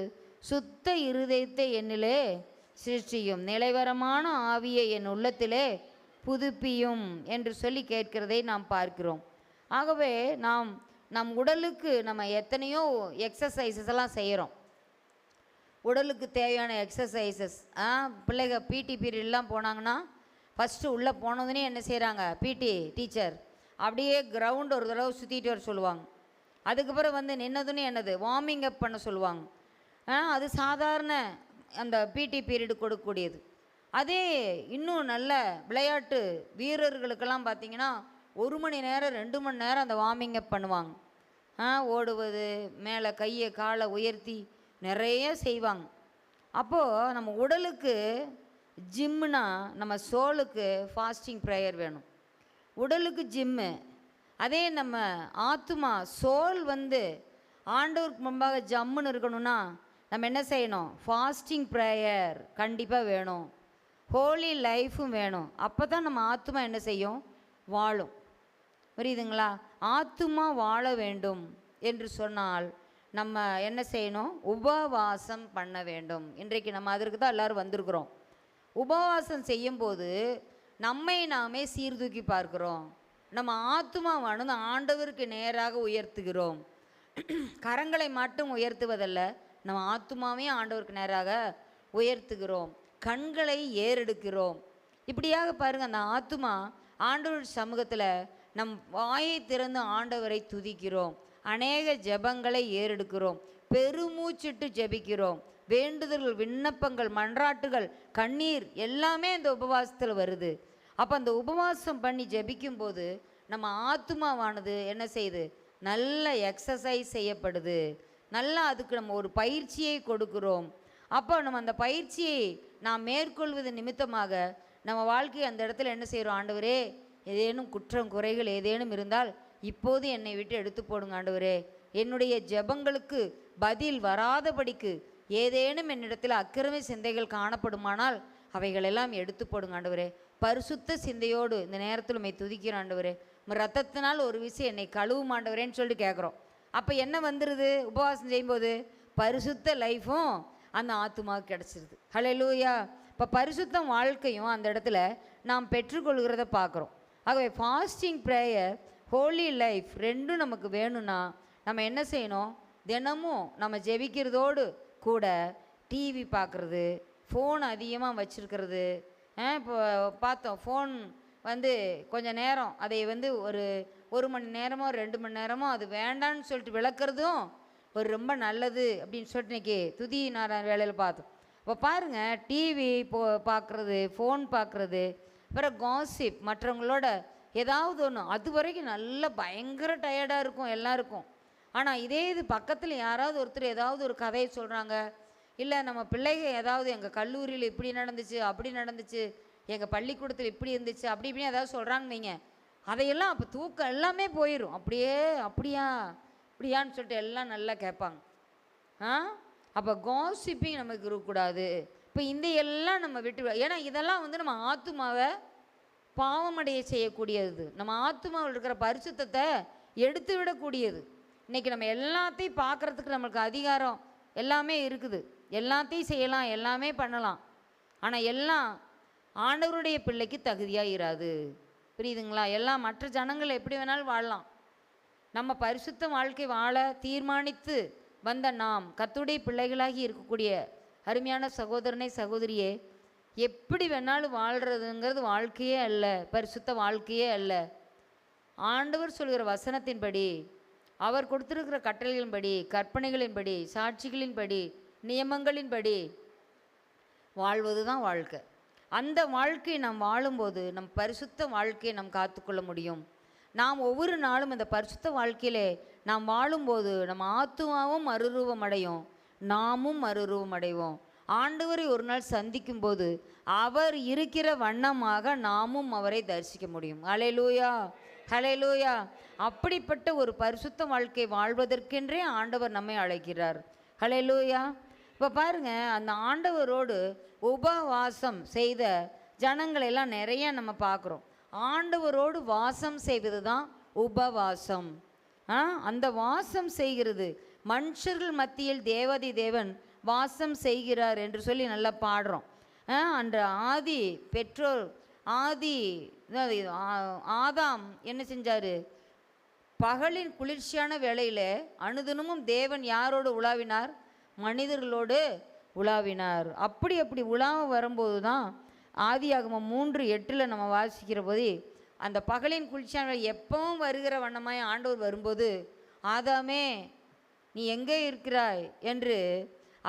சுத்த இருதயத்தை என்னிலே சிருஷ்டியும், நிலைவரமான ஆவியை என் உள்ளத்திலே புதுப்பியும் என்று சொல்லி கேட்கிறதை நாம் பார்க்கிறோம். ஆகவே நம் உடலுக்கு நம்ம எத்தனையோ எக்ஸசைசஸ் எல்லாம் செய்கிறோம். உடலுக்கு தேவையான எக்ஸசைசஸ். பிள்ளைங்க பிடி பீரியட்லாம் போனாங்கன்னா ஃபஸ்ட்டு உள்ளே போனதுனே என்ன செய்கிறாங்க, பிடி டீச்சர் அப்படியே கிரவுண்ட் ஒரு தடவை சுற்றிட்டு வர சொல்லுவாங்க. அதுக்கப்புறம் வந்து நின்னதுன்னு என்னது வார்மிங் அப் பண்ண சொல்லுவாங்க. அது சாதாரண அந்த பிடி பீரியடு கொடுக்கக்கூடியது. அதே இன்னும் நல்ல விளையாட்டு வீரர்களுக்கெல்லாம் பார்த்திங்கன்னா 1 மணி நேரம் 2 மணி நேரம் அந்த வார்மிங் அப் பண்ணுவாங்க. ஓடுவது, மேலே கையை காலை உயர்த்தி நிறைய செய்வாங்க. அப்போது நம்ம உடலுக்கு ஜிம்முனா நம்ம சோலுக்கு ஃபாஸ்டிங் ப்ரேயர் வேணும். உடலுக்கு ஜிம்மு, அதே நம்ம ஆத்துமா சோல் வந்து ஆண்டவருக்கு முன்பாக ஜம்முன்னு இருக்கணும்னா நம்ம என்ன செய்யணும், ஃபாஸ்டிங் ப்ரேயர் கண்டிப்பாக வேணும், ஹோலி லைஃப்பும் வேணும். அப்போ தான் நம்ம ஆத்துமா என்ன செய்யும், வாழும். புரியுதுங்களா? ஆத்துமா வாழ வேண்டும் என்று சொன்னால் நம்ம என்ன செய்யணும், உபவாசம் பண்ண வேண்டும். இன்றைக்கு நம்ம அதற்கு தான் எல்லோரும் வந்திருக்கிறோம். உபவாசம் செய்யும்போது நம்மை நாமே சீர்தூக்கி பார்க்கிறோம். நம்ம ஆத்துமாவானது ஆண்டவருக்கு நேராக உயர்த்துகிறோம். கரங்களை மட்டும் உயர்த்துவதல்ல, நம்ம ஆத்துமாவையும் ஆண்டவருக்கு நேராக உயர்த்துகிறோம். கண்களை ஏறெடுக்கிறோம். இப்படியாக பாருங்கள், அந்த ஆத்துமா ஆண்டவர் சமூகத்தில் நம் வாயை திறந்து ஆண்டவரை துதிக்கிறோம். அநேக ஜெபங்களை ஏறெடுக்கிறோம். பெருமூச்சிட்டு ஜெபிக்கிறோம். வேண்டுதல்கள், விண்ணப்பங்கள், மன்றாட்டுகள், கண்ணீர் எல்லாமே இந்த உபவாசத்தில் வருது. அப்போ அந்த உபவாசம் பண்ணி ஜெபிக்கும்போது நம்ம ஆத்துமாவானது என்ன செய்யுது, நல்ல எக்ஸசைஸ் செய்யப்படுது. நல்லா அதுக்கு நம்ம ஒரு பயிற்சியை கொடுக்குறோம். அப்போ நம்ம அந்த பயிற்சியை நாம் மேற்கொள்வது நிமித்தமாக நம்ம வாழ்க்கையை அந்த இடத்துல என்ன செய்கிறோம், ஆண்டவரே ஏதேனும் குற்றம் குறைகள் ஏதேனும் இருந்தால் இப்போது என்னை விட்டு எடுத்து போடுங்க ஆண்டவரே, என்னுடைய ஜெபங்களுக்கு பதில் வராதபடிக்கு ஏதேனும் என்னிடத்தில் அக்கிரம சிந்தைகள் காணப்படுமானால் அவைகளெல்லாம் எடுத்து போடுங்க ஆண்டவரே. பரிசுத்த சிந்தையோடு இந்த நேரத்தில் உம்மை துதிக்கிறோம் ஆண்டவரே. ரத்தத்தினால் ஒரு விஷயம் என்னை கழுவும் ஆண்டவரேன்னு சொல்லிட்டு கேட்குறோம். அப்போ என்ன வந்துடுது, உபவாசம் செய்யும்போது பரிசுத்த லைஃப்பும் அந்த ஆத்துமாவுக்கு கிடச்சிருது. ஹல்லேலூயா. இப்போ பரிசுத்த வாழ்க்கையும் அந்த இடத்துல நாம் பெற்றுக்கொள்கிறத பார்க்குறோம். ஆகவே ஃபாஸ்டிங் ப்ரேயர், ஹோலி லைஃப் ரெண்டும் நமக்கு வேணும்னா நம்ம என்ன செய்யணும், தினமும் நம்ம ஜெபிக்கிறதோடு கூட டிவி பார்க்குறது, ஃபோன் அதிகமாக வச்சுருக்கிறது. இப்போ பார்த்தோம், ஃபோன் வந்து கொஞ்சம் நேரம் அதை வந்து ஒரு மணி நேரமோ 2 மணி நேரமோ அது வேண்டான்னு சொல்லிட்டு விளக்குறதும் ஒரு ரொம்ப நல்லது அப்படின்னு சொல்லிட்டு இன்றைக்கி துதி நாராயண வேலையில் பார்த்தோம். இப்போ பாருங்கள், டிவி பார்க்குறது, ஃபோன் பார்க்குறது, அப்புறம் காசிப், மற்றவங்களோட ஏதாவது ஒன்று, அது வரைக்கும் நல்லா பயங்கர டயர்டாக இருக்கும் எல்லாருக்கும். ஆனால் இதே இது பக்கத்தில் யாராவது ஒருத்தர் ஏதாவது ஒரு கதையை சொல்கிறாங்க, இல்லை நம்ம பிள்ளைகள் ஏதாவது எங்கள் கல்லூரியில் இப்படி நடந்துச்சு, அப்படி நடந்துச்சு, எங்கள் பள்ளிக்கூடத்தில் இப்படி இருந்துச்சு, அப்படி இப்படின்னு ஏதாவது சொல்கிறாங்க வைங்க, அதையெல்லாம் அப்போ தூக்கம் எல்லாமே போயிடும். அப்படியா இப்படியான்னு சொல்லிட்டு எல்லாம் நல்லா கேட்பாங்க. அப்போ காசிப்பிங் நமக்கு இருக்கக்கூடாது. இப்போ இந்த எல்லாம் நம்ம விட்டு, ஏன்னா இதெல்லாம் வந்து நம்ம ஆத்துமாவை பாவமடைய செய்யக்கூடியது, நம்ம ஆத்துமாவில் இருக்கிற பரிசுத்தத்தை எடுத்து விடக்கூடியது. இன்றைக்கி நம்ம எல்லாத்தையும் பார்க்குறதுக்கு நம்மளுக்கு அதிகாரம் எல்லாமே இருக்குது, எல்லாத்தையும் செய்யலாம், எல்லாமே பண்ணலாம். ஆனால் எல்லாம் ஆண்டவருடைய பிள்ளைக்கு தகுதியாக இராது. புரியுதுங்களா? எல்லாம் மற்ற ஜனங்கள் எப்படி வேணாலும் வாழலாம். நம்ம பரிசுத்த வாழ்க்கை வாழ தீர்மானித்து வந்த நாம் கர்த்தருடைய பிள்ளைகளாகி இருக்கக்கூடிய அருமையான சகோதரனை சகோதரியே, எப்படி வேணாலும் வாழ்கிறதுங்கிறது வாழ்க்கையே அல்ல, பரிசுத்த வாழ்க்கையே அல்ல. ஆண்டவர் சொல்கிற வசனத்தின்படி, அவர் கொடுத்திருக்கிற கட்டளைகளின்படி, கற்பனைகளின்படி, சாட்சிகளின்படி, நியமங்களின்படி வாழ்வது தான் வாழ்க்கை. அந்த வாழ்க்கையை நாம் வாழும்போது நம் பரிசுத்த வாழ்க்கையை நாம் காத்துக்கொள்ள முடியும். நாம் ஒவ்வொரு நாளும் இந்த பரிசுத்த வாழ்க்கையிலே நாம் வாழும்போது நம்ம ஆத்துமாவும் மறுரூபம் அடையும், நாமும் மறுரூபம் அடைவோம். ஆண்டவரை ஒரு நாள் சந்திக்கும் போது அவர் இருக்கிற வண்ணமாக நாமும் அவரை தரிசிக்க முடியும். ஹல்லேலூயா, ஹல்லேலூயா. அப்படிப்பட்ட ஒரு பரிசுத்த வாழ்க்கை வாழ்வதற்கென்றே ஆண்டவர் நம்மை அழைக்கிறார். ஹல்லேலூயா. இப்போ பாருங்கள், அந்த ஆண்டவரோடு உபவாசம் செய்த ஜனங்களெல்லாம் நிறைய நம்ம பார்க்குறோம். ஆண்டவரோடு வாசம் செய்வது தான் உபவாசம். அந்த வாசம் செய்கிறது, மனுஷர்கள் மத்தியில் தேவதி தேவன் வாசம் செய்கிறார் என்று சொல்லி நல்லா பாடுறோம். அன்று ஆதி பெற்றோர் ஆதாம் என்ன செஞ்சார், பகலின் குளிர்ச்சியான வேளையில் அனுதினமும் தேவன் யாரோடு உலாவினார், மனிதர்களோடு உலாவினார். அப்படி உலாவ வரும்போது தான் ஆதியாகமம் 3:8 நம்ம வாசிக்கிற போது, அந்த பகலின் குளிர்ச்சியான எப்பவும் வருகிற வண்ணமாய் ஆண்டவர் வரும்போது, ஆதாமே நீ எங்கே இருக்கிறாய் என்று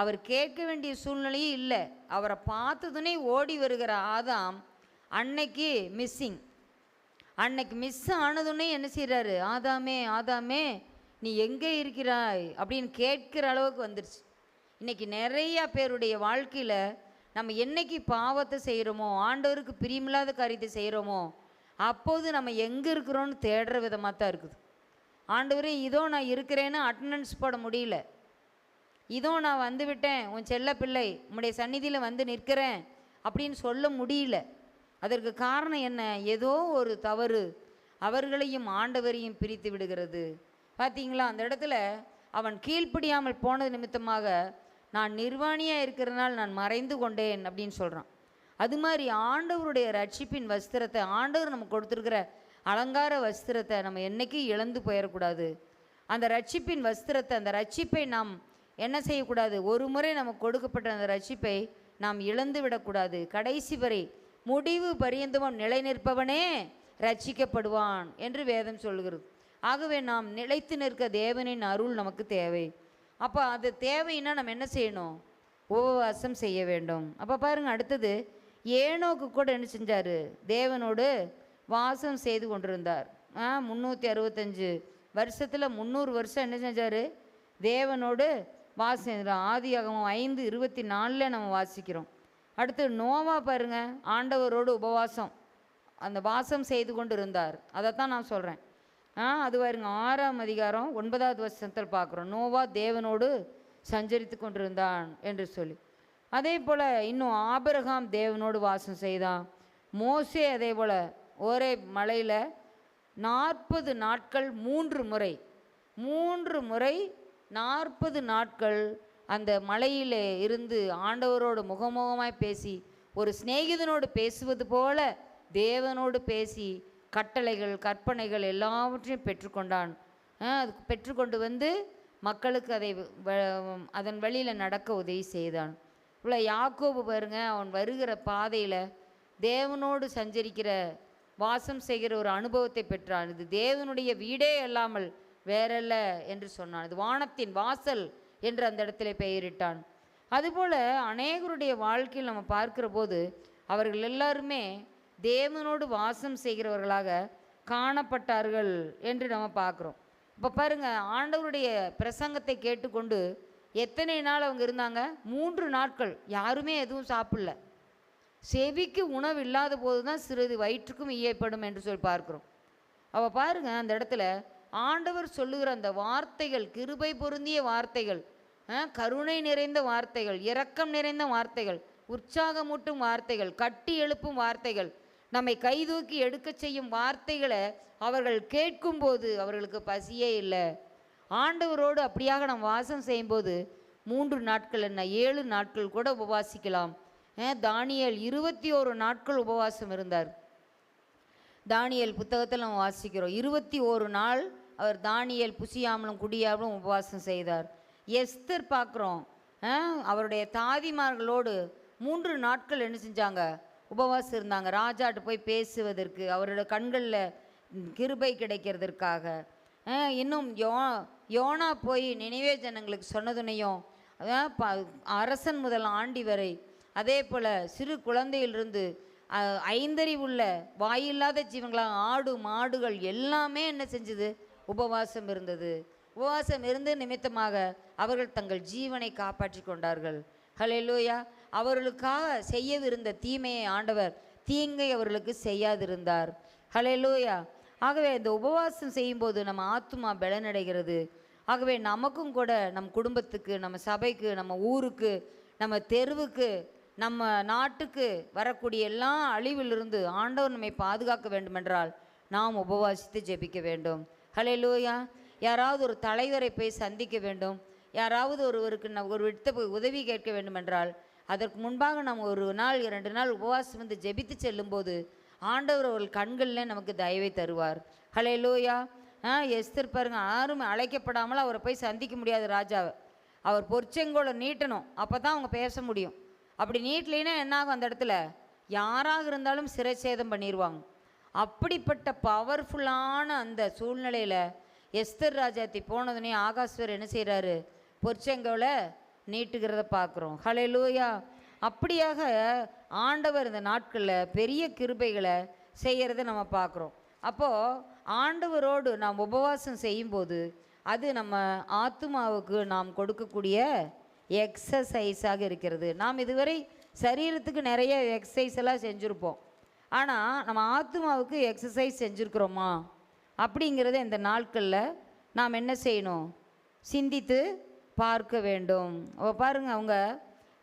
அவர் கேட்க வேண்டிய சூழ்நிலையும் இல்லை. அவரை பார்த்ததுனே ஓடி வருகிற ஆதாம் அன்னைக்கு மிஸ்ஸிங். அன்னைக்கு மிஸ் ஆனதுன்னே என்ன செய்கிறாரு, ஆதாமே ஆதாமே நீ எங்கே இருக்கிறாய் அப்படின்னு கேட்கிற அளவுக்கு வந்துடுச்சு. இன்றைக்கி நிறையா பேருடைய வாழ்க்கையில் நம்ம என்னைக்கு பாவத்தை செய்கிறோமோ, ஆண்டவருக்கு பிரியமில்லாத காரியத்தை செய்கிறோமோ, அப்போது நம்ம எங்கே இருக்கிறோன்னு தேடுற விதமாக தான் இருக்குது. ஆண்டவரே இதோ நான் இருக்கிறேன்னு அட்டண்டன்ஸ் போட முடியல, இதோ நான் வந்து விட்டேன் உன் செல்ல பிள்ளை உம்முடைய சந்நிதியில் வந்து நிற்கிறேன் அப்படின்னு சொல்ல முடியல. அதற்கு காரணம் என்ன? ஏதோ ஒரு தவறு அவர்களையும் ஆண்டவரையும் பிரித்து விடுகிறது. பார்த்தீங்களா, அந்த இடத்துல அவன் கீழ்ப்படியாமல் போனது நிமித்தமாக நான் நிர்வாணியாக இருக்கிறதுனால நான் மறைந்து கொண்டேன் அப்படின்னு சொல்கிறான். அது மாதிரி ஆண்டவருடைய ரட்சிப்பின் வஸ்திரத்தை, ஆண்டவர் நமக்கு கொடுத்துருக்கிற அலங்கார வஸ்திரத்தை நம்ம என்றைக்கும் இழந்து போயிடக்கூடாது. அந்த ரட்சிப்பின் வஸ்திரத்தை, அந்த ரட்சிப்பை நாம் என்ன செய்யக்கூடாது, ஒரு முறை நமக்கு கொடுக்கப்பட்ட அந்த ரட்சிப்பை நாம் இழந்து விடக்கூடாது. கடைசி வரை முடிவு பரியந்தமும் நிலை நிற்பவனே ரட்சிக்கப்படுவான் என்று வேதம் சொல்கிறது. ஆகவே நாம் நிலைத்து நிற்க தேவனின் அருள் நமக்கு தேவை. அப்போ அது தேவைன்னா நம்ம என்ன செய்யணும்? உபவாசம் செய்ய வேண்டும். அப்போ பாருங்கள், அடுத்தது ஏனோக்கு கூட என்ன செஞ்சார்? தேவனோடு வாசம் செய்து கொண்டிருந்தார். 365 வருஷத்தில் 300 வருஷம் என்ன செஞ்சார்? தேவனோடு வாசம் செய்தார். ஆதியாகமம் 5:24 நம்ம வாசிக்கிறோம். அடுத்து நோவா பாருங்கள், ஆண்டவரோடு உபவாசம் அந்த வாசம் செய்து கொண்டு இருந்தார். அதைத்தான் நான் சொல்கிறேன். அது பாருங்க 6ஆம் அதிகாரம் 9வது வசனத்தில் பார்க்குறோம், நோவா தேவனோடு சஞ்சரித்து கொண்டிருந்தான் என்று சொல்லி. அதே போல் இன்னும் ஆபிரகாம் தேவனோடு வாசம் செய்தான். மோசே அதே போல் ஒரே மலையில் 40 நாட்கள் 3 முறை 40 நாட்கள் அந்த மலையிலே இருந்து ஆண்டவரோடு முகமுகமாய் பேசி, ஒரு சிநேகிதனோடு பேசுவது போல தேவனோடு பேசி கட்டளைகள் கற்பனைகள் எல்லாவற்றையும் பெற்றுக்கொண்டான். அது பெற்றுக்கொண்டு வந்து மக்களுக்கு அதை அதன் வழியில் நடக்க உதவி செய்தான். இவ்வளோ யாக்கோபு பாருங்க, அவன் வருகிற பாதையில் தேவனோடு சஞ்சரிக்கிற வாசம் செய்கிற ஒரு அனுபவத்தை பெற்றான். இது தேவனுடைய வீடே அல்லாமல் வேறல்ல என்று சொன்னான். இது வானத்தின் வாசல் என்று அந்த இடத்துல பெயரிட்டான். அதுபோல் அநேகருடைய வாழ்க்கையில் நம்ம பார்க்கிற போது அவர்கள் எல்லாருமே தேவனோடு வாசம் செய்கிறவர்களாக காணப்பட்டார்கள் என்று நம்ம பார்க்குறோம். இப்போ பாருங்கள், ஆண்டவருடைய பிரசங்கத்தை கேட்டுக்கொண்டு எத்தனை நாள் அவங்க இருந்தாங்க? 3 நாட்கள் யாருமே எதுவும் சாப்பிடல. செவிக்கு உணவு இல்லாத போது தான் சிறிது வயிற்றுக்கும் ஈயப்படும் என்று சொல்லி பார்க்குறோம். அவள் பாருங்கள், அந்த இடத்துல ஆண்டவர் சொல்லுகிற அந்த வார்த்தைகள் கிருபை பொருந்திய வார்த்தைகள், கருணை நிறைந்த வார்த்தைகள், இரக்கம் நிறைந்த வார்த்தைகள், உற்சாகமூட்டும் வார்த்தைகள், கட்டி எழுப்பும் வார்த்தைகள், நம்மை கைதூக்கி எடுக்க செய்யும் வார்த்தைகளை அவர்கள் கேட்கும்போது அவர்களுக்கு பசியே இல்லை. ஆண்டவரோடு அப்படியாக நாம் வாசம் செய்யும்போது 3 நாட்கள் என்ன 7 நாட்கள் கூட உபவாசிக்கலாம். தானியேல் 21 நாட்கள் உபவாசம் இருந்தார். தானியேல் புத்தகத்தில் நம்ம வாசிக்கிறோம், 21 நாள் அவர் தானியேல் புசியாமலும் குடியாமலும் உபவாசம் செய்தார். எஸ்தர் பார்க்குறோம், அவருடைய தாதிமார்களோடு 3 நாட்கள் என்ன செஞ்சாங்க? உபவாசம் இருந்தாங்க. ராஜாட்டு போய் பேசுவதற்கு, அவரோட கண்களில் கிருபை கிடைக்கிறதற்காக. இன்னும் யோனா போய் நினைவே ஜனங்களுக்கு சொன்னதுனையும் அரசன் முதல் ஆண்டி வரை, அதே போல் சிறு குழந்தையிலிருந்து ஐந்தறிவுள்ள வாயில்லாத ஜீவங்களாக ஆடு மாடுகள் எல்லாமே என்ன செஞ்சது? உபவாசம் இருந்தது. உபவாசம் இருந்த நிமித்தமாக அவர்கள் தங்கள் ஜீவனை காப்பாற்றி கொண்டார்கள். ஹல்லேலூயா. அவர்களுக்காக செய்யவிருந்த தீமையை ஆண்டவர் தீங்கை அவர்களுக்கு செய்யாதிருந்தார். ஹல்லேலூயா. ஆகவே இந்த உபவாசம் செய்யும்போது நம்ம ஆத்துமா பலனடைகிறது. ஆகவே நமக்கும் கூட நம் குடும்பத்துக்கு, நம்ம சபைக்கு, நம்ம ஊருக்கு, நம்ம தெருவுக்கு, நம்ம நாட்டுக்கு வரக்கூடிய எல்லா அழிவிலிருந்து ஆண்டவர் நம்மை பாதுகாக்க வேண்டுமென்றால் நாம் உபவாசித்து ஜெபிக்க வேண்டும். ஹல்லேலூயா. யாராவது ஒரு தலைவரை போய் சந்திக்க வேண்டும், யாராவது ஒருவருக்கு ஒரு விடுத்த உதவி கேட்க வேண்டுமென்றால் அதற்கு முன்பாக நாம் 1 நாள் 2 நாள் உபவாசம் வந்து ஜெபித்து செல்லும்போது ஆண்டவர் அவர்கள் கண்களில் நமக்கு தயவை தருவார். ஹல்லேலூயா. எஸ்தர் பாருங்க, யாரும் அழைக்கப்படாமல் அவரை போய் சந்திக்க முடியாது ராஜாவை. அவர் பொற்செங்கோலை நீட்டணும், அப்போ தான் அவங்க பேச முடியும். அப்படி நீட்டலைன்னா என்னாகும், அந்த இடத்துல யாராக இருந்தாலும் சிறைச்சேதம் பண்ணிடுவாங்க. அப்படிப்பட்ட பவர்ஃபுல்லான அந்த சூழ்நிலையில் எஸ்தர் ராஜாத்தி போனதுனே ஆகாஸ்வர் என்ன செய்கிறாரு, பொற்செங்கோலை நீட்டுகிறத பார்க்குறோம். ஹல்லேலூயா. அப்படியாக ஆண்டவர் இந்த நாட்களில் பெரிய கிருபைகளை செய்கிறத நம்ம பார்க்குறோம். அப்போது ஆண்டவரோடு நாம் உபவாசம் செய்யும்போது அது நம்ம ஆத்துமாவுக்கு நாம் கொடுக்கக்கூடிய எக்ஸசைஸாக இருக்கிறது. நாம் இதுவரை சரீரத்துக்கு நிறைய எக்ஸசைஸ் எல்லாம் செஞ்சுருப்போம், ஆனால் நம்ம ஆத்துமாவுக்கு எக்ஸசைஸ் செஞ்சுருக்குறோமா அப்படிங்கிறத இந்த நாட்களில் நாம் என்ன செய்யணும், சிந்தித்து பார்க்க வேண்டும். பாருங்கள், அவங்க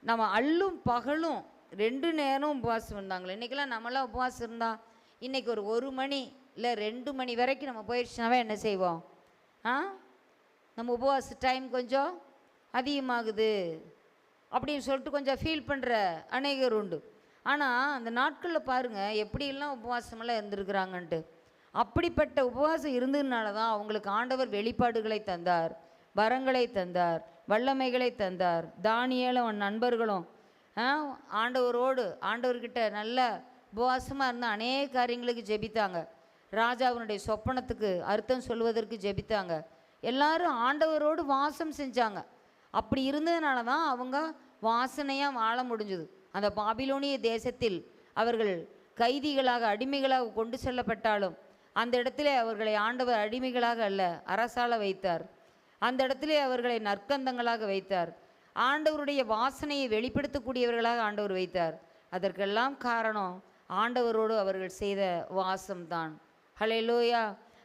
நம்ம அல்லும் பகலும் 2 நேரம் உபவாசம் இருந்தாங்களே. இன்றைக்கெல்லாம் நம்மளாம் உபவாசம் இருந்தால் இன்றைக்கி ஒரு மணி இல்லை 2 மணி வரைக்கும் நம்ம போயிடுச்சுனாவே என்ன செய்வோம், நம்ம உபவாச டைம் கொஞ்சம் அதிகமாகுது அப்படின்னு சொல்லிட்டு கொஞ்சம் ஃபீல் பண்ணுற அநேகர் உண்டு. ஆனால் அந்த நாட்களில் பாருங்கள் எப்படியெல்லாம் உபவாசமெல்லாம் இருந்திருக்கிறாங்கன்ட்டு. அப்படிப்பட்ட உபவாசம் இருந்ததுனால தான் அவங்களுக்கு ஆண்டவர் வெளிப்பாடுகளை தந்தார், வரங்களை தந்தார், வல்லமைகளை தந்தார். தானியேலும் அவன் நண்பர்களும் ஆண்டவர்கிட்ட நல்ல உபவாசமாக இருந்தால் அநேக காரியங்களுக்கு ஜெபித்தாங்க. ராஜாவினுடைய சொப்பனத்துக்கு அர்த்தம் சொல்வதற்கு ஜெபித்தாங்க. எல்லாரும் ஆண்டவரோடு வாசம் செஞ்சாங்க. அப்படி இருந்ததுனால தான் அவங்க வாசனையாக வாழ முடிஞ்சுது. அந்த பாபிலோனிய தேசத்தில் அவர்கள் கைதிகளாக அடிமைகளாக கொண்டு செல்லப்பட்டாலும் அந்த இடத்துல அவர்களை ஆண்டவர் அடிமைகளாக அல்ல, அரசாள வைத்தார். அந்த இடத்துல அவர்களை நற்கந்தங்களாக வைத்தார். ஆண்டவருடைய வாசனையை வெளிப்படுத்தக்கூடியவர்களாக ஆண்டவர் வைத்தார். அதற்கெல்லாம் காரணம் ஆண்டவரோடு அவர்கள் செய்த வாசம்தான். ஹல்லேலூயா.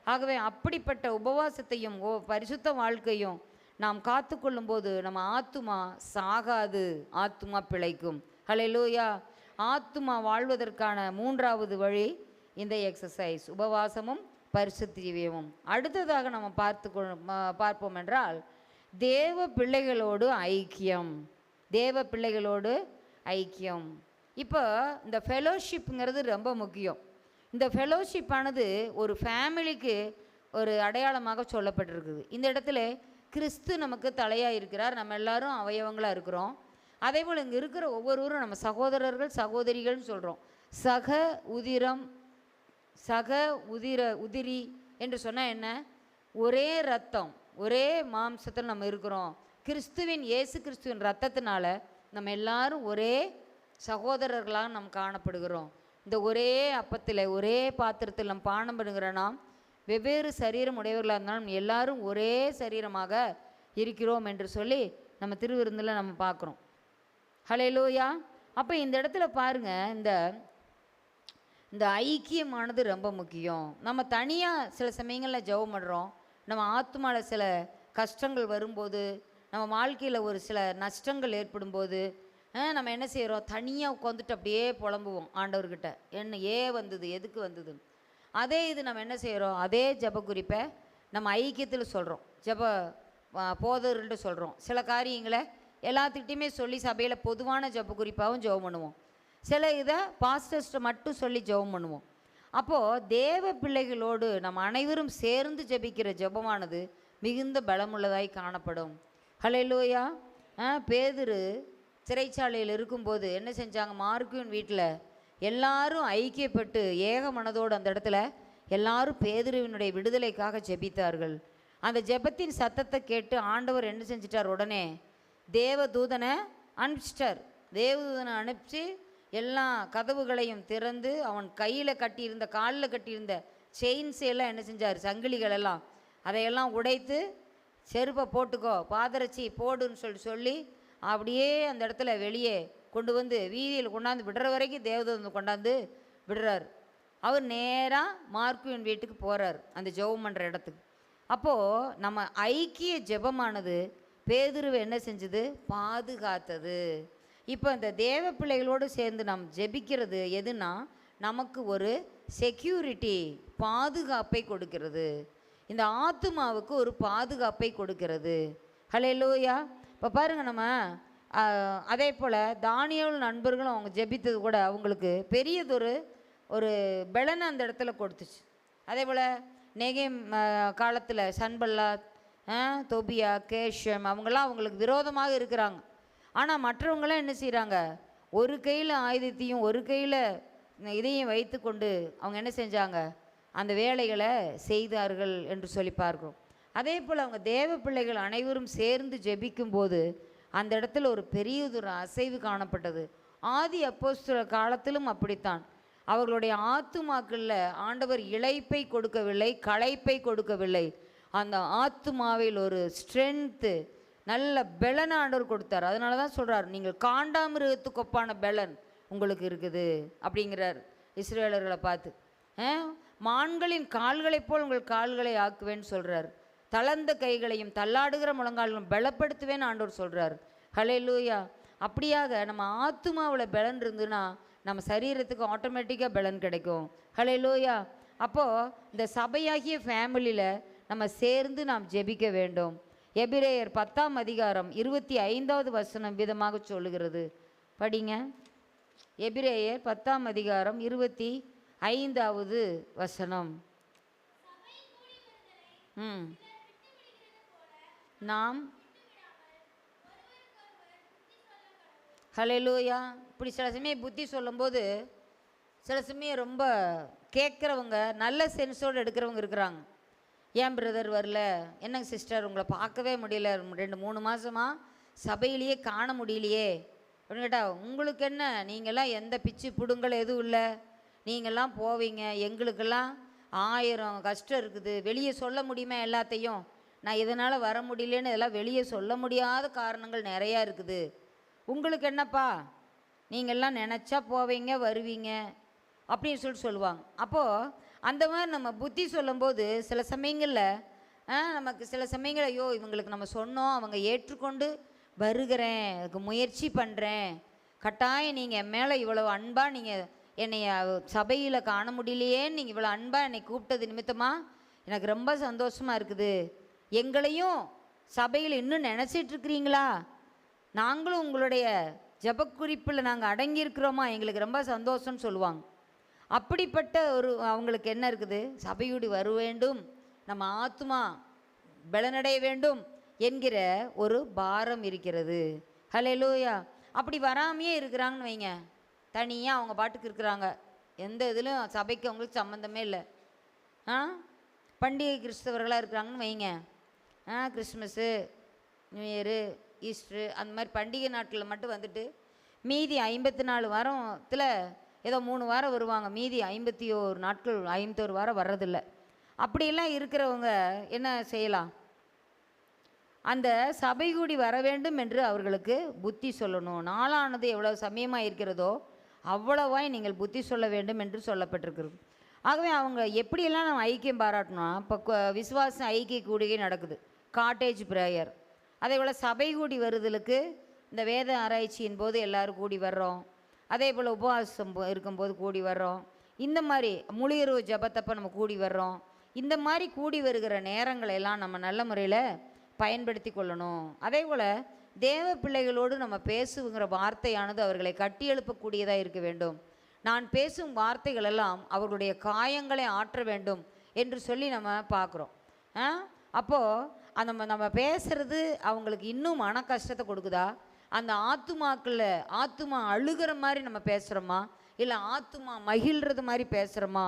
ஆகவே அப்படிப்பட்ட உபவாசத்தையும் பரிசுத்த வாழ்க்கையும் நாம் காத்து கொள்ளும்போது நம்ம ஆத்துமா சாகாது, ஆத்துமா பிழைக்கும். ஹல்லேலூயா. ஆத்துமா வாழ்வதற்கான 3வது வழி இந்த எக்ஸசைஸ், உபவாசமும் பரிசுத்தமும். அடுத்ததாக நம்ம பார்ப்போம் என்றால் தேவ பிள்ளைகளோடு ஐக்கியம். தேவ பிள்ளைகளோடு ஐக்கியம். இப்போ இந்த ஃபெலோஷிப்புங்கிறது ரொம்ப முக்கியம். இந்த ஃபெலோஷிப்பானது ஒரு ஃபேமிலிக்கு ஒரு அடையாளமாக சொல்லப்பட்டிருக்குது. இந்த இடத்துல கிறிஸ்து நமக்கு தலையாக இருக்கிறார், நம்ம எல்லாரும் அவயவங்களாக இருக்கிறோம். அதே போல் இங்கே இருக்கிற ஒவ்வொருவரும் நம்ம சகோதரர்கள் சகோதரிகள்னு சொல்கிறோம். உதிரி என்று சொன்னால் என்ன, ஒரே ரத்தம் ஒரே மாம்சத்தில் நம்ம இருக்கிறோம். இயேசு கிறிஸ்துவின் ரத்தத்தினால நம்ம எல்லாரும் ஒரே சகோதரர்களாக நாம் காணப்படுகிறோம். இந்த ஒரே அப்பத்தில் ஒரே பாத்திரத்தில் நம்ம பானம் பண்ணுகிற நாம் வெவ்வேறு சரீரம் உடையவர்களாக இருந்தாலும் எல்லாரும் ஒரே சரீரமாக இருக்கிறோம் என்று சொல்லி நம்ம திருவிருந்தில் நம்ம பார்க்குறோம். ஹல்லேலூயா. அப்போ இந்த இடத்துல பாருங்கள், இந்த ஐக்கியமானது ரொம்ப முக்கியம். நம்ம தனியாக சில சமயங்களில் ஜெபம் பண்ணுறோம். நம்ம ஆத்துமாவில் சில கஷ்டங்கள் வரும்போது, நம்ம வாழ்க்கையில் ஒரு சில நஷ்டங்கள் ஏற்படும்போது நம்ம என்ன செய்கிறோம், தனியாக உட்காந்துட்டு அப்படியே புலம்புவோம் ஆண்டவர்கிட்ட, என்ன வந்தது, எதுக்கு வந்தது. அதே இது நம்ம என்ன செய்கிறோம், அதே ஜெப குறிப்பை நம்ம ஐக்கியத்தில் சொல்கிறோம், ஜெப போதர்கிட்ட சொல்கிறோம். சில காரியங்களை எல்லாத்துக்கிட்டையுமே சொல்லி சபையில் பொதுவான ஜெப குறிப்பாகவும் ஜெபம் பண்ணுவோம். சில இதை பாஸ்டர்ஸ்ட்டை மட்டும் சொல்லி ஜெபம் பண்ணுவோம். அப்போது தேவ பிள்ளைகளோடு நம்ம அனைவரும் சேர்ந்து ஜெபிக்கிற ஜெபமானது மிகுந்த பலமுள்ளதாய் காணப்படும். ஹல்லேலூயா. பேதுரு சிறைச்சாலையில் இருக்கும்போது என்ன செஞ்சாங்க, மார்க்குவின் வீட்டில் எல்லாரும் ஐக்கியப்பட்டு ஏக மனதோடு அந்த இடத்துல எல்லாரும் பேதுருவினுடைய விடுதலைக்காக ஜெபித்தார்கள். அந்த ஜெபத்தின் சத்தத்தை கேட்டு ஆண்டவர் என்ன செஞ்சிட்டார், உடனே தேவதூதனை அனுப்பிச்சிட்டார். தேவதூதனை அனுப்பிச்சு எல்லா கதவுகளையும் திறந்து அவன் கையில் கட்டியிருந்த காலில் கட்டியிருந்த செயின்ஸ் எல்லாம் என்ன செஞ்சார், சங்கிலிகள் எல்லாம் அதையெல்லாம் உடைத்து செருப்பை போட்டுக்கோ பாதரச்சி போடுன்னு சொல்லி அப்படியே அந்த இடத்துல வெளியே கொண்டு வந்து வீதியில் கொண்டாந்து விடுற வரைக்கும் தேவதூதன் கொண்டாந்து விடுறார். அவர் நேராக மார்க்குவின் வீட்டுக்கு போகிறார், அந்த ஜெபம் பண்ணுற இடத்துக்கு. அப்போது நம்ம ஐக்கிய ஜெபமானது பேதுருவை என்ன செஞ்சது, பாதுகாத்தது. இப்போ இந்த தேவ பிள்ளைகளோடு சேர்ந்து நாம் ஜெபிக்கிறது எதுனா நமக்கு ஒரு செக்யூரிட்டி, பாதுகாப்பை கொடுக்கிறது. இந்த ஆத்துமாவுக்கு ஒரு பாதுகாப்பை கொடுக்கிறது. ஹல்லேலூயா. இப்போ பாருங்கள், நம்ம அதே போல் தானியேல் நண்பர்களும் அவங்க ஜெபித்தது கூட அவங்களுக்கு பெரியதொரு பலனை அந்த இடத்துல கொடுத்துச்சு. அதே போல் நெகேம் காலத்தில் சன்பல்லாத் தொபியா, கேஷம் அவங்களாம் அவங்களுக்கு விரோதமாக இருக்கிறாங்க. ஆனால் மற்றவங்களாம் என்ன செய்கிறாங்க, ஒரு கையில் ஆயுதத்தையும் ஒரு கையில் இதையும் வைத்து கொண்டு அவங்க என்ன செஞ்சாங்க, அந்த வேலைகளை செய்தார்கள் என்று சொல்லி பார்க்கிறோம். அதே போல் அவங்க தேவ பிள்ளைகள் அனைவரும் சேர்ந்து ஜெபிக்கும்போது அந்த இடத்துல ஒரு பெரியதொரு அசைவு காணப்பட்டது. ஆதி அப்போஸ்தலர் காலத்திலும் அப்படித்தான். அவர்களுடைய ஆத்துமாக்களில் ஆண்டவர் இளைப்பை கொடுக்கவில்லை, களைப்பை கொடுக்கவில்லை. அந்த ஆத்துமாவில் ஒரு ஸ்ட்ரென்த்து, நல்ல பெலன் ஆண்டவர் கொடுத்தார். அதனால தான் சொல்கிறார், நீங்கள் காண்டாமிருகத்துக்கு ஒப்பான பெலன் உங்களுக்கு இருக்குது அப்படிங்கிறார் இஸ்ரவேலர்களை பார்த்து. மான்களின் கால்களைப் போல் உங்கள் கால்களை ஆக்குவேன்னு சொல்கிறார். தளர்ந்த கைகளையும் தள்ளாடுகிற முழங்காலும் பலப்படுத்துவேன்னு ஆண்டவர் சொல்கிறார். ஹல்லேலூயா. அப்படியாக நம்ம ஆத்துமாவில் பலன் இருந்துன்னா நம்ம சரீரத்துக்கு ஆட்டோமேட்டிக்காக பலன் கிடைக்கும். ஹல்லேலூயா. அப்போது இந்த சபையாகிய ஃபேமிலியில் நம்ம சேர்ந்து நாம் ஜெபிக்க வேண்டும். எபிரேயர் 10ஆம் அதிகாரம் 25வது வசனம் விதமாக சொல்லுகிறது, படிங்க. எபிரேயர் 10ஆம் அதிகாரம் 25வது வசனம். நாம் ஹல்லேலூயா. இப்படி சில சமயம் புத்தி சொல்லும்போது சில சமயம் ரொம்ப கேட்குறவங்க நல்ல சென்ஸோடு எடுக்கிறவங்க இருக்கிறாங்க. ஏன் பிரதர் வரல, என்னங்க சிஸ்டர் உங்களை பார்க்கவே முடியல, 2-3 மாதமாக சபையிலேயே காண முடியலையே அப்படின்னு கேட்டால், உங்களுக்கு என்ன, நீங்கள்லாம் எந்த பிச்சு பிடுங்கல் எதுவும் இல்லை, நீங்கள்லாம் போவீங்க, எங்களுக்கெல்லாம் 1000 கஷ்டம் இருக்குது, வெளியே சொல்ல முடியுமா எல்லாத்தையும், நான் இதனால் வர முடியலன்னு இதெல்லாம் வெளியே சொல்ல முடியாத காரணங்கள் நிறையா இருக்குது, உங்களுக்கு என்னப்பா, நீங்கள்லாம் நினச்சா போவீங்க வருவீங்க அப்படின்னு சொல்லுவாங்க. அப்போது அந்த மாதிரி நம்ம புத்தி சொல்லும்போது சில சமயங்களில் நமக்கு சில சமயங்கள் ஐயோ இவங்களுக்கு நம்ம சொன்னோம், அவங்க ஏற்றுக்கொண்டு வருகிறேன், அதுக்கு முயற்சி பண்ணுறேன், கட்டாயம் நீங்கள் என் மேலே இவ்வளோ அன்பாக நீங்கள் என்னை சபையில் காண முடியலையேன்னு நீங்கள் இவ்வளோ அன்பாக என்னை கூப்பிட்டது நிமித்தமாக எனக்கு ரொம்ப சந்தோஷமாக இருக்குது, எங்களையும் சபையில் இன்னும் நினச்சிட்ருக்கிறீங்களா, நாங்களும் உங்களுடைய ஜபக்குறிப்பில் நாங்கள் அடங்கியிருக்கிறோமா, எங்களுக்கு ரொம்ப சந்தோஷம்னு சொல்லுவாங்க. அப்படிப்பட்ட ஒரு அவங்களுக்கு என்ன இருக்குது, சபையோடு வர வேண்டும், நம்ம ஆத்துமா பலனடைய வேண்டும் என்கிற ஒரு பாரம் இருக்கிறது. ஹல்லேலூயா. அப்படி வராமையே இருக்கிறாங்கன்னு வைங்க, தனியாக அவங்க பாட்டுக்கு இருக்கிறாங்க, எந்த இதிலும் சபைக்கு அவங்களுக்கு சம்மந்தமே இல்லை. பண்டிகை கிறிஸ்தவர்களாக இருக்கிறாங்கன்னு வைங்க, கிறிஸ்மஸ்ஸு, நியூ இயரு, ஈஸ்டரு அந்த மாதிரி பண்டிகை நாட்களில் மட்டும் வந்துட்டு மீதி 54 வாரத்தில் ஏதோ 3 வாரம் வருவாங்க, மீதி 51 நாட்கள் 51 வாரம் வர்றதில்லை. அப்படியெல்லாம் இருக்கிறவங்க என்ன செய்யலாம், அந்த சபை கூடி வர வேண்டும் என்று அவர்களுக்கு புத்தி சொல்லணும். நாளானது எவ்வளவு சமயமாக இருக்கிறதோ அவ்வளவாய் நீங்கள் புத்தி சொல்ல வேண்டும் என்று சொல்லப்பட்டிருக்கிறது. ஆகவே அவங்க எப்படியெல்லாம் நம்ம ஐக்கியம் பாராட்டணும், இப்போ விசுவாசம் ஐக்கிய கூடிகை நடக்குது, காட்டேஜ் ப்ரேயர். அதே போல் சபை கூடி வருதலுக்கு இந்த வேத ஆராய்ச்சியின் போது எல்லோரும் கூடி வர்றோம், அதே போல் உபவாசம் இருக்கும்போது கூடி வர்றோம், இந்த மாதிரி முழுஇரவு ஜபத்தப்போ நம்ம கூடி வர்றோம். இந்த மாதிரி கூடி வருகிற நேரங்களை எல்லாம் நம்ம நல்ல முறையில் பயன்படுத்தி கொள்ளணும். அதே போல் தேவ பிள்ளைகளோடு நம்ம பேசுங்கிற வார்த்தையானது அவர்களை கட்டி எழுப்பக்கூடியதாக இருக்க வேண்டும். நான் பேசும் வார்த்தைகள் எல்லாம் அவர்களுடைய காயங்களை ஆற்ற வேண்டும் என்று சொல்லி நம்ம பார்க்குறோம். அப்போது நம்ம பேசுகிறது அவங்களுக்கு இன்னும் மன கஷ்டத்தை கொடுக்குதா, அந்த ஆத்துமா அழுகிற மாதிரி நம்ம பேசுகிறோமா, இல்லை ஆத்துமா மகிழ்கிறது மாதிரி பேசுகிறோமா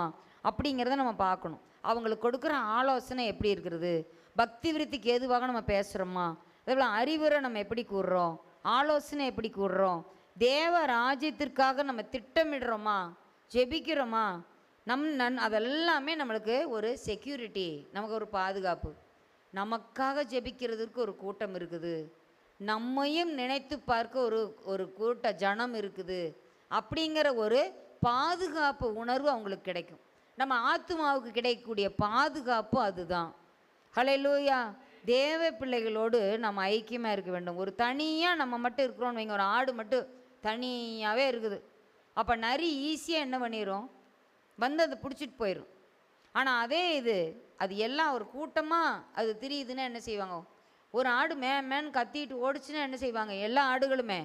அப்படிங்கிறத நம்ம பார்க்கணும். அவங்களுக்கு கொடுக்குற ஆலோசனை எப்படி இருக்கிறது, பக்தி விருத்திக்கு ஏதுவாக நம்ம பேசுகிறோமா, அதேபோல் அறிவுரை நம்ம எப்படி கூறுறோம், ஆலோசனை எப்படி கூறுறோம், தேவ ராஜ்யத்திற்காக நம்ம திட்டமிடுறோமா, ஜெபிக்கிறோமா, அதெல்லாமே நம்மளுக்கு ஒரு செக்யூரிட்டி, நமக்கு ஒரு பாதுகாப்பு. நமக்காக ஜெபிக்கிறதுக்கு ஒரு கூட்டம் இருக்குது, நம்மையும் நினைத்து பார்க்க ஒரு கூட்ட ஜனம் இருக்குது, அப்படிங்கிற ஒரு பாதுகாப்பு உணர்வு அவங்களுக்கு கிடைக்கும். நம்ம ஆத்துமாவுக்கு கிடைக்கக்கூடிய பாதுகாப்பு அதுதான். ஹல்லேலூயா. தேவ பிள்ளைகளோடு நம்ம ஐக்கியமாக இருக்க வேண்டும். ஒரு தனியாக நம்ம மட்டும் இருக்கிறோன்னு வைங்க, ஒரு ஆடு மட்டும் தனியாகவே இருக்குது, அப்போ நரி ஈஸியாக என்ன பண்ணிடும், வந்து அதை பிடிச்சிட்டு போயிடும். ஆனால் அதே அது எல்லாம் ஒரு கூட்டமாக அது திரியுதுன்னா என்ன செய்வாங்க, ஒரு ஆடு மேன்னு கத்திட்டு ஓடிச்சுன்னா என்ன செய்வாங்க, எல்லா ஆடுகளுமே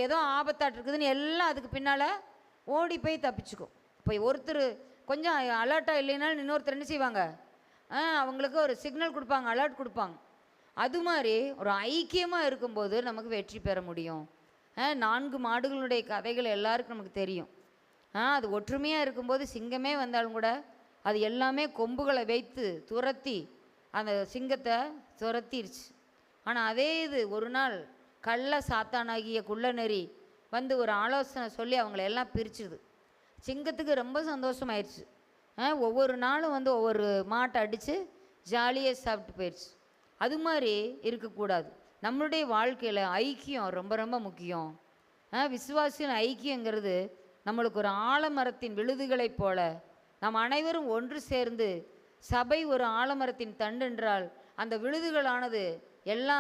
ஏதோ ஆபத்தாட்டு இருக்குதுன்னு எல்லாம் அதுக்கு பின்னால் ஓடி போய் தப்பிச்சுக்கும். இப்போ ஒருத்தர் கொஞ்சம் அலர்ட்டாக இல்லைனாலும் இன்னொருத்தர் என்ன செய்வாங்க, அவங்களுக்கு ஒரு சிக்னல் கொடுப்பாங்க, அலர்ட் கொடுப்பாங்க, அது மாதிரி ஒரு ஐக்கியமாக இருக்கும்போது நமக்கு வெற்றி பெற முடியும். 4 மாடுகளுடைய கதைகள் எல்லாருக்கும் நமக்கு தெரியும். அது ஒற்றுமையாக இருக்கும்போது சிங்கமே வந்தாலும் கூட அது எல்லாமே கொம்புகளை வைத்து துரத்தி அந்த சிங்கத்தை துரத்திருச்சு. ஆனால் அதே இது ஒரு நாள் கள்ள சாத்தானாகிய குள்ளநெறி வந்து ஒரு ஆலோசனை சொல்லி அவங்கள எல்லாம் பிரிச்சுது. சிங்கத்துக்கு ரொம்ப சந்தோஷமாயிடுச்சு. ஒவ்வொரு நாளும் வந்து ஒவ்வொரு மாட்டை அடித்து ஜாலியாக சாப்பிட்டு போயிடுச்சு. அது மாதிரி இருக்கக்கூடாது. நம்மளுடைய வாழ்க்கையில் ஐக்கியம் ரொம்ப ரொம்ப முக்கியம். விசுவாசியின் ஐக்கியங்கிறது நம்மளுக்கு ஒரு ஆலமரத்தின் விழுதுகளைப் போல நாம் அனைவரும் ஒன்று சேர்ந்து சபை ஒரு ஆலமரத்தின் தண்டு என்றால் அந்த விழுதுகளானது எல்லா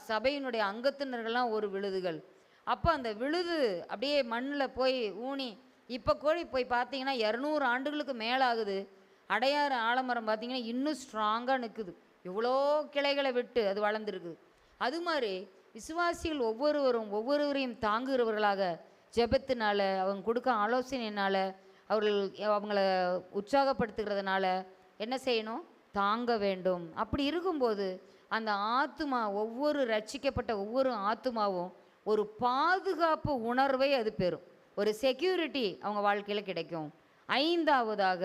சபையினுடைய அங்கத்தினர்கள்லாம் ஒரு விழுதுகள். அப்போ அந்த விழுது அப்படியே மண்ணில் போய் ஊனி இப்போ கூட போய் பார்த்தீங்கன்னா 200 ஆண்டுகளுக்கு மேலாகுது. அடையாறு ஆலமரம் பார்த்தீங்கன்னா இன்னும் ஸ்ட்ராங்காக நிற்குது. எவ்வளோ கிளைகளை விட்டு அது வளர்ந்துருக்குது. அது மாதிரி விசுவாசிகள் ஒவ்வொருவரையும் தாங்குகிறவர்களாக ஜெபத்தினால அவங்க கொடுக்க ஆலோசனையினால் அவங்கள உற்சாகப்படுத்துகிறதுனால என்ன செய்யணும்? தாங்க வேண்டும். அப்படி இருக்கும்போது அந்த ஆத்துமா ரட்சிக்கப்பட்ட ஒவ்வொரு ஆத்துமாவும் ஒரு பாதுகாப்பு உணர்வை அது பெறும். ஒரு செக்யூரிட்டி அவங்க வாழ்க்கையில் கிடைக்கும். 5வதாக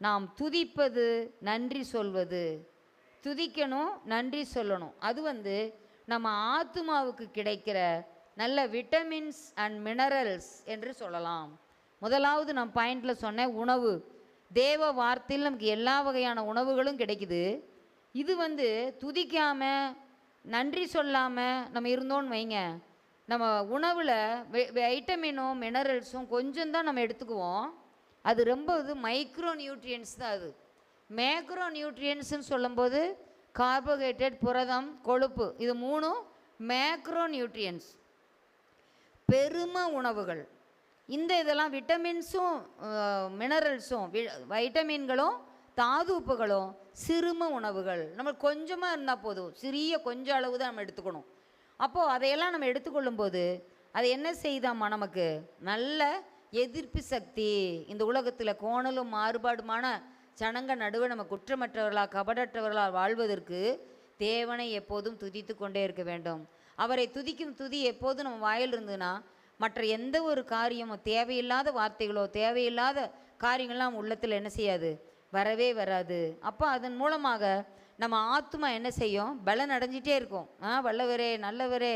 நாம் துதிப்பது, நன்றி சொல்வது. துதிக்கணும், நன்றி சொல்லணும். அது வந்து நம்ம ஆத்துமாவுக்கு கிடைக்கிற நல்ல விட்டமின்ஸ் அண்ட் மினரல்ஸ் என்று சொல்லலாம். முதலாவது நான் பாயிண்டில் சொன்னேன், உணவு. தேவ வார்த்தையில் நமக்கு எல்லா வகையான உணவுகளும் கிடைக்குது. இது வந்து துதிக்காமல் நன்றி சொல்லாமல் நம்ம இருந்தோன்னு வைங்க, நம்ம உணவில் வைட்டமினும் மினரல்ஸும் கொஞ்சம் தான் நம்ம எடுத்துக்குவோம். அது ரொம்ப மைக்ரோ நியூட்ரியன்ஸ் தான். அது மேக்ரோ நியூட்ரியன்ஸ்னு சொல்லும்போது கார்போஹைட்ரேட், புரதம், கொழுப்பு, இது 3ம் மேக்ரோ நியூட்ரியன்ஸ், பெரும உணவுகள். இதெல்லாம் விட்டமின்ஸும் மினரல்ஸும் வைட்டமின்களும் தாது உப்புகளும் சிறும உணவுகள். நம்ம கொஞ்சமாக இருந்தால் போதும், கொஞ்சம் அளவு தான் நம்ம எடுத்துக்கணும். அப்போது அதையெல்லாம் நம்ம எடுத்துக்கொள்ளும்போது அது என்ன செய்தாமா? நமக்கு நல்ல எதிர்ப்பு சக்தி. இந்த உலகத்தில் கோணலும் மாறுபாடுமான ஜனங்க நடுவே நம்ம குற்றமற்றவர்களாக கபடற்றவர்களாக வாழ்வதற்கு தேவனை எப்போதும் துதித்து கொண்டே இருக்க வேண்டும். அவரை துதிக்கும் துதி எப்போதும் நம்ம வாயில் இருந்ததுன்னா மற்ற எந்த ஒரு காரியமும் தேவையில்லாத வார்த்தைகளோ தேவையில்லாத காரியங்கள்லாம் உள்ளத்தில் என்ன செய்யாது? வரவே வராது. அப்போ அதன் மூலமாக நம்ம ஆத்துமா என்ன செய்யும்? பலன் அடைஞ்சிட்டே இருக்கும். வல்லவரே, நல்லவரே,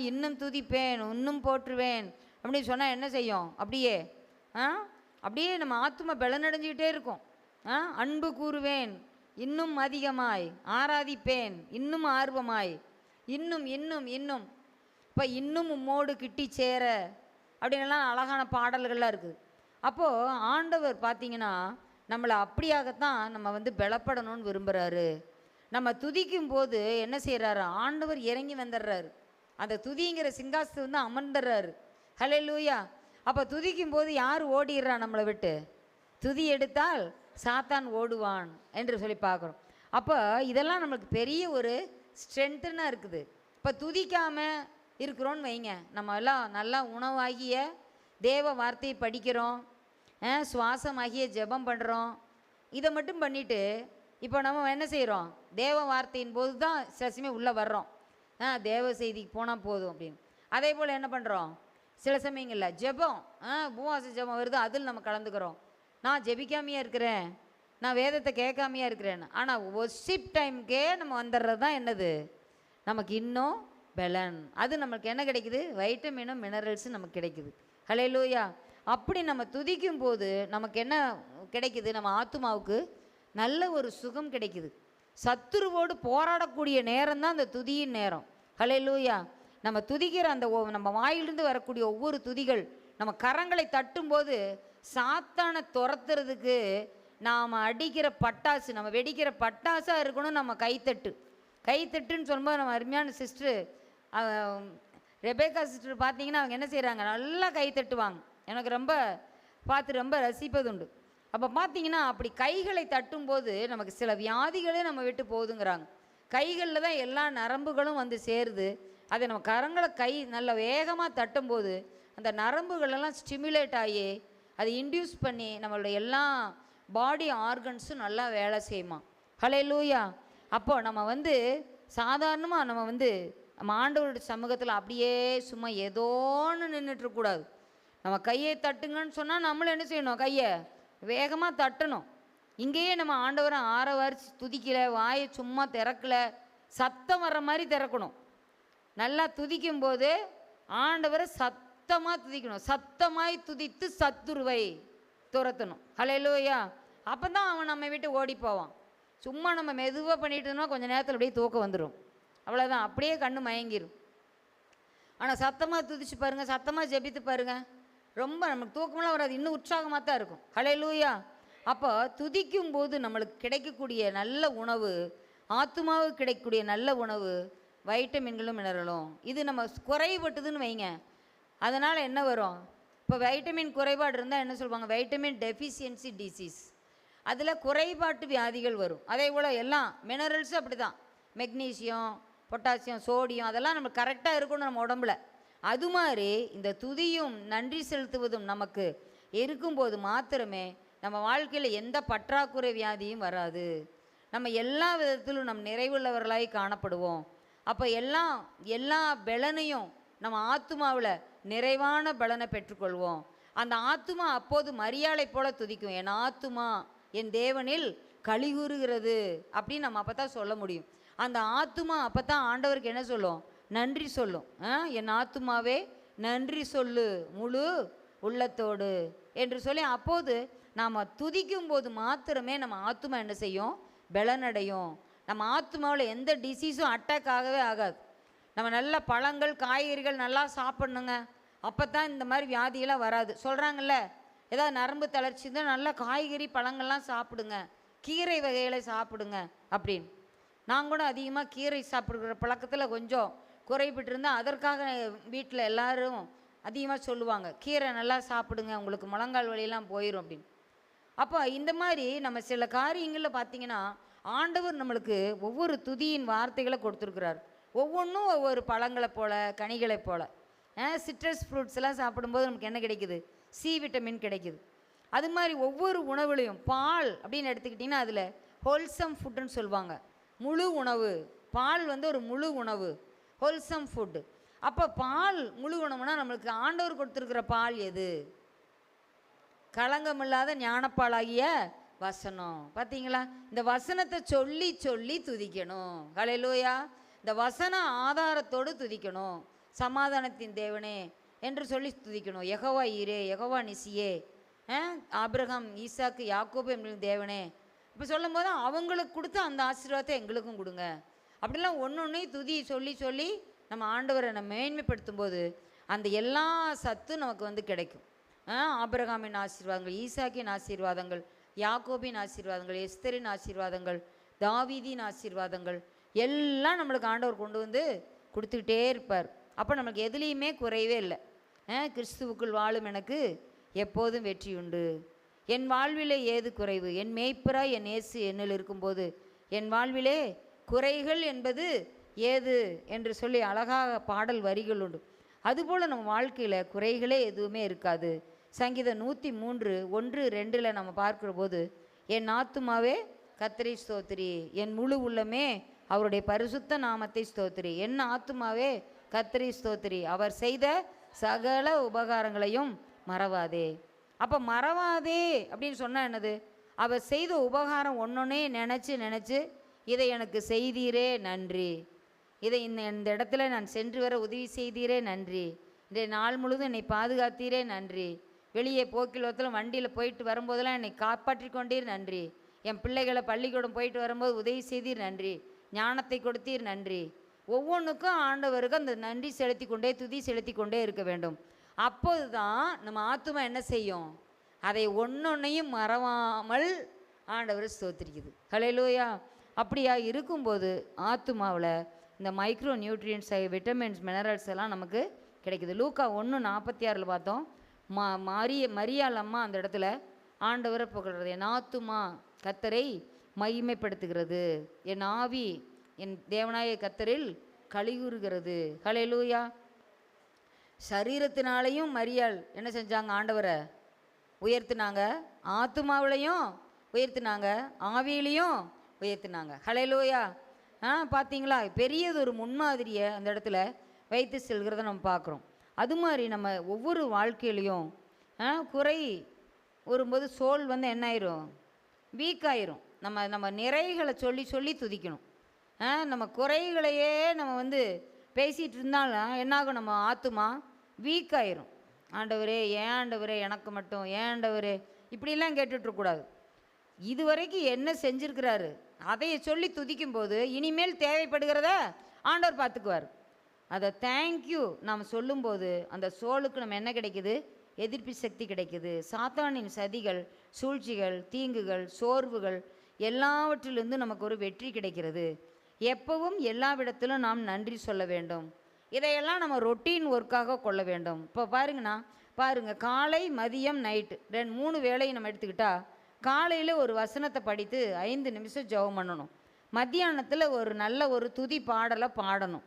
இன்னும் துதிப்பேன், இன்னும் போற்றுவேன் அப்படின்னு சொன்னால் என்ன செய்யும்? அப்படியே நம்ம ஆத்துமா பலன் அடைஞ்சிக்கிட்டே இருக்கும். அன்பு கூறுவேன், இன்னும் அதிகமாய் ஆராதிப்பேன், இன்னும் ஆர்வமாய், இன்னும் இன்னும் இன்னும் இப்போ இன்னும் உம்மோடு கிட்டி சேர அப்படின்லாம் அழகான பாடல்கள்லாம் இருக்குது. அப்போது ஆண்டவர் பார்த்திங்கன்னா நம்மளை அப்படியாகத்தான் நம்ம வந்து பலப்படணும்னு விரும்புகிறாரு. நம்ம துதிக்கும் போது என்ன செய்கிறாரு? ஆண்டவர் இறங்கி வந்துடுறாரு. அந்த துதிங்கிற சிங்காசனத்தை வந்து அமர்ந்துடுறாரு. ஹல்லேலூயா. அப்போ துதிக்கும் போது யார் ஓடிடுறா நம்மளை விட்டு? துதி எடுத்தால் சாத்தான் ஓடுவான் என்று சொல்லி பார்க்குறோம். அப்போ இதெல்லாம் நம்மளுக்கு பெரிய ஒரு ஸ்ட்ரென்த்துன்னா இருக்குது. இப்போ துதிக்காமல் இருக்கிறோன்னு வைங்க, நம்ம எல்லாம் நல்லா உணவாகிய தேவ வார்த்தையை படிக்கிறோம், சுவாசமாகிய ஜெபம் பண்ணுறோம், இதை மட்டும் பண்ணிவிட்டு இப்போ நம்ம என்ன செய்கிறோம்? தேவ வார்த்தையின் போது தான் சில சமயம் உள்ளே வர்றோம். தேவ செய்திக்கு போனால் போதும் அப்படின்னு. அதே போல் என்ன பண்ணுறோம்? சில சமயங்களில் ஜெபம், உபவாச ஜெபம் வருது, அதில் நம்ம கலந்துக்கிறோம். நான் ஜெபிக்காமையாக இருக்கிறேன், நான் வேதத்தை கேட்காமையாக இருக்கிறேன்னு. ஆனால் வொர்ஷிப் டைமுக்கே நம்ம வந்துடுறது தான் என்னது? நமக்கு இன்னும் பலன். அது நமக்கு என்ன கிடைக்குது? வைட்டமினும் மினரல்ஸும் நமக்கு கிடைக்குது. ஹல்லேலூயா. அப்படி நம்ம துதிக்கும் போது நமக்கு என்ன கிடைக்குது? நம்ம ஆத்துமாவுக்கு நல்ல ஒரு சுகம் கிடைக்குது. சத்துருவோடு போராடக்கூடிய நேரம் தான் அந்த துதியின் நேரம். ஹல்லேலூயா. நம்ம துதிக்கிற அந்த நம்ம வாயிலிருந்து வரக்கூடிய ஒவ்வொரு துதிகள் நம்ம கரங்களை தட்டும்போது சாத்தானை துரத்துறதுக்கு நாம் அடிக்கிற பட்டாசு, நம்ம வெடிக்கிற பட்டாசாக இருக்கணும் நம்ம கைத்தட்டுன்னு சொல்லும்போது நம்ம அருமையான சிஸ்டர் ரெபேக்கா சிஸ்டர் பார்த்தீங்கன்னா அவங்க என்ன செய்கிறாங்க? நல்லா கை தட்டுவாங்க. எனக்கு ரொம்ப ரசிப்பது உண்டு. அப்போ பார்த்தீங்கன்னா அப்படி கைகளை தட்டும்போது நமக்கு சில வியாதிகளே நம்ம விட்டு போகுதுங்கிறாங்க. கைகளில் தான் எல்லா நரம்புகளும் வந்து சேருது. அதை நம்ம கரங்களை நல்ல வேகமாக தட்டும்போது அந்த நரம்புகளெல்லாம் ஸ்டிமுலேட் ஆகி அதை இன்டியூஸ் பண்ணி நம்மளுடைய எல்லா பாடி ஆர்கன்ஸும் நல்லா வேலை செய்யுமா. ஹல்லேலூயா. அப்போது நம்ம வந்து சாதாரணமாக நம்ம ஆண்டவருடைய சமூகத்தில் அப்படியே சும்மா ஏதோன்னு நின்றுட்டுருக்கூடாது. நம்ம கையை தட்டுங்கன்னு சொன்னால் நம்மளும் என்ன செய்யணும்? கையை வேகமாக தட்டணும். இங்கேயே நம்ம ஆண்டவரை ஆரவாரிச்சு துதிக்கலை, வாயை சும்மா திறக்கலை, சத்தம் வர்ற மாதிரி திறக்கணும். நல்லா துதிக்கும்போது ஆண்டவரை சத்தமாக துதிக்கணும். சத்தமாய் துதித்து சத்துருவை துரத்தணும். ஹல்லேலூயா. அப்போ தான் அவன் நம்ம விட்டு ஓடி போவான். சும்மா நம்ம மெதுவாக பண்ணிட்டு இருந்தோம்னா கொஞ்சம் நேரத்தில் அப்படியே தூக்கம் வந்துடும். அவ்வளோதான், அப்படியே கண்ணு மயங்கிடும். ஆனால் சத்தமாக துதிச்சு பாருங்கள், சத்தமாக ஜெபித்து பாருங்கள், ரொம்ப நமக்கு தூக்கமெல்லாம் வராது, இன்னும் உற்சாகமாக தான் இருக்கும். ஹல்லேலூயா. அப்போ துதிக்கும் போது நம்மளுக்கு கிடைக்கக்கூடிய நல்ல உணவு, ஆத்துமாவுக்கு கிடைக்கக்கூடிய நல்ல உணவு வைட்டமின்களும் மினரலும். இது நம்ம குறைபட்டுதுன்னு வைங்க, அதனால் என்ன வரும்? இப்போ வைட்டமின் குறைபாடு இருந்தால் என்ன சொல்லுவாங்க? Vitamin deficiency disease. அதில் குறைபாட்டு வியாதிகள் வரும். அதே போல் எல்லாம் மினரல்ஸும் அப்படி தான். மெக்னீசியம், பொட்டாசியம், சோடியம் அதெல்லாம் நம்ம கரெக்டாக இருக்கணும் நம்ம உடம்புல. அது மாதிரி இந்த துதியும் நன்றி செலுத்துவதும் நமக்கு இருக்கும்போது மாத்திரமே நம்ம வாழ்க்கையில் எந்த பற்றாக்குறை வியாதியும் வராது. நம்ம எல்லா விதத்திலும் நம் நிறைவுள்ளவர்களாய் காணப்படுவோம். அப்போ எல்லா பலனையும் நம்ம ஆத்துமாவில் நிறைவான பலனை பெற்றுக்கொள்வோம். அந்த ஆத்துமா அப்போது மரியாளை போல துதிக்கும். என் ஆத்துமா என் தேவனில் களிகூறுகிறது அப்படின்னு நம்ம அப்போ தான் சொல்ல முடியும். அந்த ஆத்துமா அப்போ தான் ஆண்டவருக்கு என்ன சொல்லும்? நன்றி சொல்லும். என் ஆத்துமாவே நன்றி சொல்லு முழு உள்ளத்தோடு என்று சொல்லி, அப்போது நாம் துதிக்கும் போது மாத்திரமே நம்ம ஆத்துமா என்ன செய்யும்? பலனடையும். நம்ம ஆத்துமாவில் எந்த டிசீஸும் அட்டாக் ஆகவே ஆகாது. நம்ம நல்ல பழங்கள் காய்கறிகள் நல்லா சாப்பிட்ணுங்க, அப்போ தான் இந்த மாதிரி வியாதியெல்லாம் வராது. சொல்கிறாங்கல்ல, ஏதாவது நரம்பு தளர்ச்சி இருந்தால் நல்லா காய்கறி பழங்கள்லாம் சாப்பிடுங்க, கீரை வகைகளை சாப்பிடுங்க அப்படின்னு. நான் கூட அதிகமாக கீரை சாப்பிடுற பழக்கத்தில் கொஞ்சம் குறைபட்டு இருந்தால் அதற்காக வீட்டில் எல்லோரும் அதிகமாக சொல்லுவாங்க, கீரை நல்லா சாப்பிடுங்க, உங்களுக்கு முழங்கால் வலியெல்லாம் போயிடும் அப்படின்னு. அப்போ இந்த மாதிரி நம்ம சில காரியங்களில் பார்த்திங்கன்னா ஆண்டவர் நம்மளுக்கு ஒவ்வொரு துதியின் வார்த்தைகளை கொடுத்துருக்குறார். ஒவ்வொன்றும் ஒவ்வொரு பழங்களை போல், கனிகளை போல். சிட்ரஸ் ஃப்ரூட்ஸ் எல்லாம் சாப்பிடும்போது நமக்கு என்ன கிடைக்குது? சி விட்டமின் கிடைக்குது. அது மாதிரி ஒவ்வொரு உணவுலையும் பால் அப்படின்னு எடுத்துக்கிட்டிங்கன்னா அதில் ஹோல்சம் ஃபுட்டுன்னு சொல்லுவாங்க, முழு உணவு. பால் ஒரு முழு உணவு, ஹோல்சம் ஃபுட்டு. அப்போ பால் முழு உணவுனா நம்மளுக்கு ஆண்டவர் கொடுத்துருக்கிற பால் எது? களங்கமில்லாத ஞானப்பாலாகிய வசனம். பார்த்தீங்களா? இந்த வசனத்தை சொல்லி சொல்லி துதிக்கணும். ஹல்லேலூயா. இந்த வசன ஆதாரத்தோடு துதிக்கணும். சமாதானத்தின் தேவனே என்று சொல்லி துதிக்கணும். யெகோவா ஈரே, யெகோவா நிசியே, ஆபிரகாம் ஈசாக்கு யாக்கோபு எங்களுக்கு தேவனே. இப்போ சொல்லும் போது அவங்களுக்கு கொடுத்த அந்த ஆசீர்வாதத்தை எங்களுக்கும் கொடுங்க. அப்படிலாம் ஒன்றொன்றையும் துதி சொல்லி சொல்லி நம்ம ஆண்டவரை நம்ம மேன்மைப்படுத்தும் போது அந்த எல்லா சத்தும் நமக்கு கிடைக்கும். ஆபிரகாமின் ஆசீர்வாதங்கள், ஈசாக்கின் ஆசீர்வாதங்கள், யாக்கோபின் ஆசீர்வாதங்கள், எஸ்தரின் ஆசீர்வாதங்கள், தாவீதின் ஆசீர்வாதங்கள் எல்லாம் நம்மளுக்கு ஆண்டவர் கொண்டு கொடுத்துக்கிட்டே இருப்பார். அப்போ நமக்கு எதுலேயுமே குறைவே இல்லை. கிறிஸ்துவுக்குள் வாழும் எனக்கு எப்போதும் வெற்றி உண்டு. என் வாழ்விலே ஏது குறைவு? என் மேய்ப்பராய் என் இயேசு என்னில் இருக்கும்போது என் வாழ்விலே குறைகள் என்பது ஏது என்று சொல்லி அழகாக பாடல் வரிகள் உண்டு. அதுபோல் நம்ம வாழ்க்கையில் குறைகளே எதுவுமே இருக்காது. சங்கீதம் 103 1 2 நம்ம பார்க்குற போது, என் ஆத்துமாவே கர்த்தரை ஸ்தோத்திரி, என் முழு உள்ளமே அவருடைய பரிசுத்த நாமத்தை ஸ்தோத்திரி. என் ஆத்துமாவே கர்த்தரை ஸ்தோத்திரி, அவர் செய்த சகல உபகாரங்களையும் மறவாதே. அப்போ மறவாதே அப்படின்னு சொன்னால் என்னது? அவர் செய்த உபகாரம் ஒன்றொன்னே நினச்சி இதை எனக்கு செய்தீரே நன்றி, இதை இந்த இடத்துல நான் சென்று வர உதவி செய்தீரே நன்றி, இன்றைய நாள் முழுவதும் என்னை பாதுகாத்தீரே நன்றி, வெளியே போக்கிலோத்தில் வண்டியில் போயிட்டு வரும்போதெல்லாம் என்னை காப்பாற்றி கொண்டீர் நன்றி, என் பிள்ளைகளை பள்ளிக்கூடம் போயிட்டு வரும்போது உதவி செய்தீர் நன்றி, ஞானத்தை கொடுத்தீர் நன்றி. ஒவ்வொன்றுக்கும் ஆண்டவருக்கு அந்த நன்றி செலுத்தி கொண்டே துதி செலுத்தி கொண்டே இருக்க வேண்டும். அப்போது தான் நம்ம ஆத்துமா என்ன செய்யும்? அதை ஒன்றொன்னையும் மறவாமல் ஆண்டவர் ஸ்தோத்திரிக்குது. ஹல்லேலூயா. அப்படியா இருக்கும்போது ஆத்துமாவில் இந்த மைக்ரோ நியூட்ரியன்ஸ், விட்டமின்ஸ், மினரல்ஸ் எல்லாம் நமக்கு கிடைக்குது. லூக்கா 1:46 பார்த்தோம். மரியாள் அம்மா அந்த இடத்துல ஆண்டவரை புகழ்கிறது. என் ஆத்துமா கர்த்தரை மகிமைப்படுத்துகிறது, என் ஆவி என் தேவனாய கர்த்தரில் களிகூறுகிறது. ஹல்லேலூயா. சரீரத்தினாலையும் மரியாள் என்ன செஞ்சாங்க? ஆண்டவரை உயர்த்தினாங்க. ஆத்துமாவிலையும் உயர்த்தினாங்க, ஆவியிலையும் உயர்த்தினாங்க. ஹல்லேலூயா. பார்த்தீங்களா, பெரியது ஒரு முன்மாதிரியை அந்த இடத்துல வைத்து செல்கிறத நம்ம பார்க்குறோம். அது மாதிரி நம்ம ஒவ்வொரு வாழ்க்கையிலையும் குறை வரும்போது சோல் வந்து என்ன ஆயிரும், வீக் ஆயிரும். நம்ம நம்ம நிறைகளை சொல்லி சொல்லி துதிக்கணும். நம்ம குறைகளையே நம்ம வந்து பேசிகிட்டு இருந்தாலும் என்னாகும், நம்ம ஆத்துமா வீக் ஆயிரும். ஆண்டவரே ஏன் ஆண்டவரே எனக்கு மட்டும், ஏன் ஆண்டவரே இப்படிலாம் கேட்டுட்ருக்கூடாது. இதுவரைக்கும் என்ன செஞ்சுருக்கிறாரு அதையை சொல்லி துதிக்கும்போது இனிமேல் தேவைப்படுகிறத ஆண்டவர் பார்த்துக்குவார். அதை தேங்க்யூ நாம் சொல்லும்போது அந்த சோலுக்கு நம்ம என்ன கிடைக்குது, எதிர்ப்பு சக்தி கிடைக்குது. சாத்தானின் சதிகள், சூழ்ச்சிகள், தீங்குகள், சோர்வுகள் எல்லாவற்றிலிருந்து நமக்கு ஒரு வெற்றி கிடைக்கிறது. எப்பவும் எல்லாவிடத்திலும் நாம் நன்றி சொல்ல வேண்டும். இதையெல்லாம் நம்ம ரொட்டீன் ஒர்க்காக கொள்ள வேண்டும். இப்போ பாருங்கள், காலை மதியம் நைட்டு 3 வேளையும் நம்ம எடுத்துக்கிட்டால், காலையில் ஒரு வசனத்தை படித்து 5 நிமிஷம் ஜெபம் பண்ணணும். மத்தியானத்தில் ஒரு நல்ல ஒரு துதி பாடலை பாடணும்.